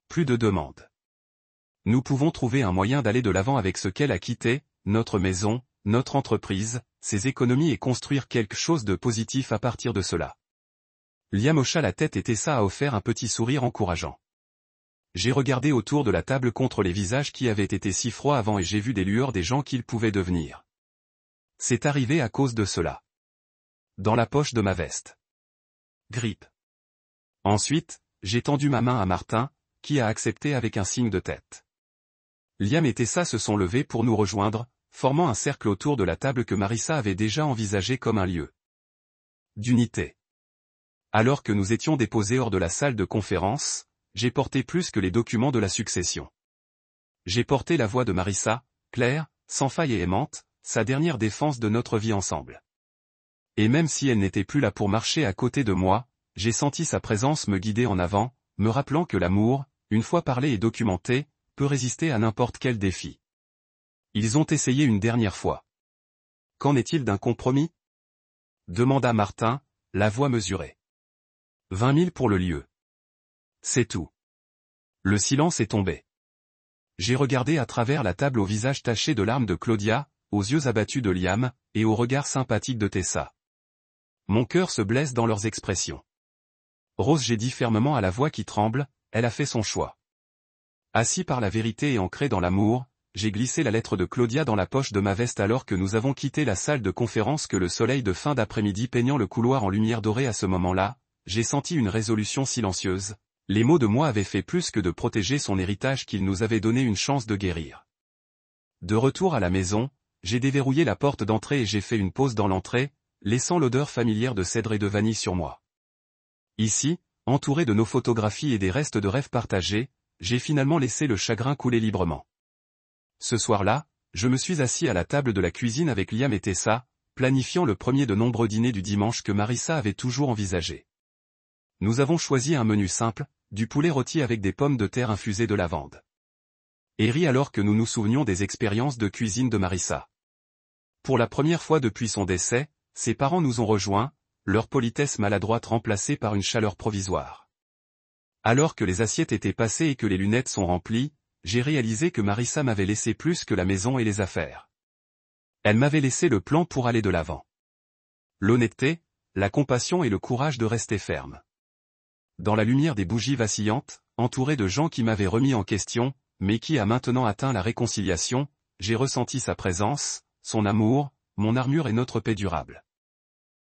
Plus de demandes. Nous pouvons trouver un moyen d'aller de l'avant avec ce qu'elle a quitté, notre maison, notre entreprise, ses économies et construire quelque chose de positif à partir de cela. Liam hocha la tête et Tessa a offert un petit sourire encourageant. J'ai regardé autour de la table contre les visages qui avaient été si froids avant et j'ai vu des lueurs des gens qu'ils pouvaient devenir. C'est arrivé à cause de cela. Dans la poche de ma veste. Grippe. Ensuite, j'ai tendu ma main à Martin, qui a accepté avec un signe de tête. Liam et Tessa se sont levés pour nous rejoindre, formant un cercle autour de la table que Marissa avait déjà envisagé comme un lieu d'unité. Alors que nous étions déposés hors de la salle de conférence, j'ai porté plus que les documents de la succession. J'ai porté la voix de Marissa, claire, sans faille et aimante, sa dernière défense de notre vie ensemble. Et même si elle n'était plus là pour marcher à côté de moi, j'ai senti sa présence me guider en avant, me rappelant que l'amour, une fois parlé et documenté, peut résister à n'importe quel défi. Ils ont essayé une dernière fois. Qu'en est-il d'un compromis? demanda Martin, la voix mesurée. 20 000 pour le lieu. C'est tout. Le silence est tombé. J'ai regardé à travers la table au visage taché de larmes de Claudia, aux yeux abattus de Liam, et au regard sympathique de Tessa. Mon cœur se blesse dans leurs expressions. Rose, j'ai dit fermement à la voix qui tremble, elle a fait son choix. Assis par la vérité et ancré dans l'amour, j'ai glissé la lettre de Claudia dans la poche de ma veste alors que nous avons quitté la salle de conférence que le soleil de fin d'après-midi peignant le couloir en lumière dorée à ce moment-là, j'ai senti une résolution silencieuse. Les mots de moi avaient fait plus que de protéger son héritage qu'il nous avait donné une chance de guérir. De retour à la maison, j'ai déverrouillé la porte d'entrée et j'ai fait une pause dans l'entrée, laissant l'odeur familière de cèdre et de vanille sur moi. Ici, entouré de nos photographies et des restes de rêves partagés, j'ai finalement laissé le chagrin couler librement. Ce soir-là, je me suis assis à la table de la cuisine avec Liam et Tessa, planifiant le premier de nombreux dîners du dimanche que Marissa avait toujours envisagé. Nous avons choisi un menu simple, du poulet rôti avec des pommes de terre infusées de lavande. Et ri alors que nous nous souvenions des expériences de cuisine de Marissa. Pour la première fois depuis son décès, ses parents nous ont rejoints, leur politesse maladroite remplacée par une chaleur provisoire. Alors que les assiettes étaient passées et que les lunettes sont remplies, j'ai réalisé que Marissa m'avait laissé plus que la maison et les affaires. Elle m'avait laissé le plan pour aller de l'avant. L'honnêteté, la compassion et le courage de rester ferme. Dans la lumière des bougies vacillantes, entouré de gens qui m'avaient remis en question, mais qui a maintenant atteint la réconciliation, j'ai ressenti sa présence, son amour, mon armure et notre paix durable.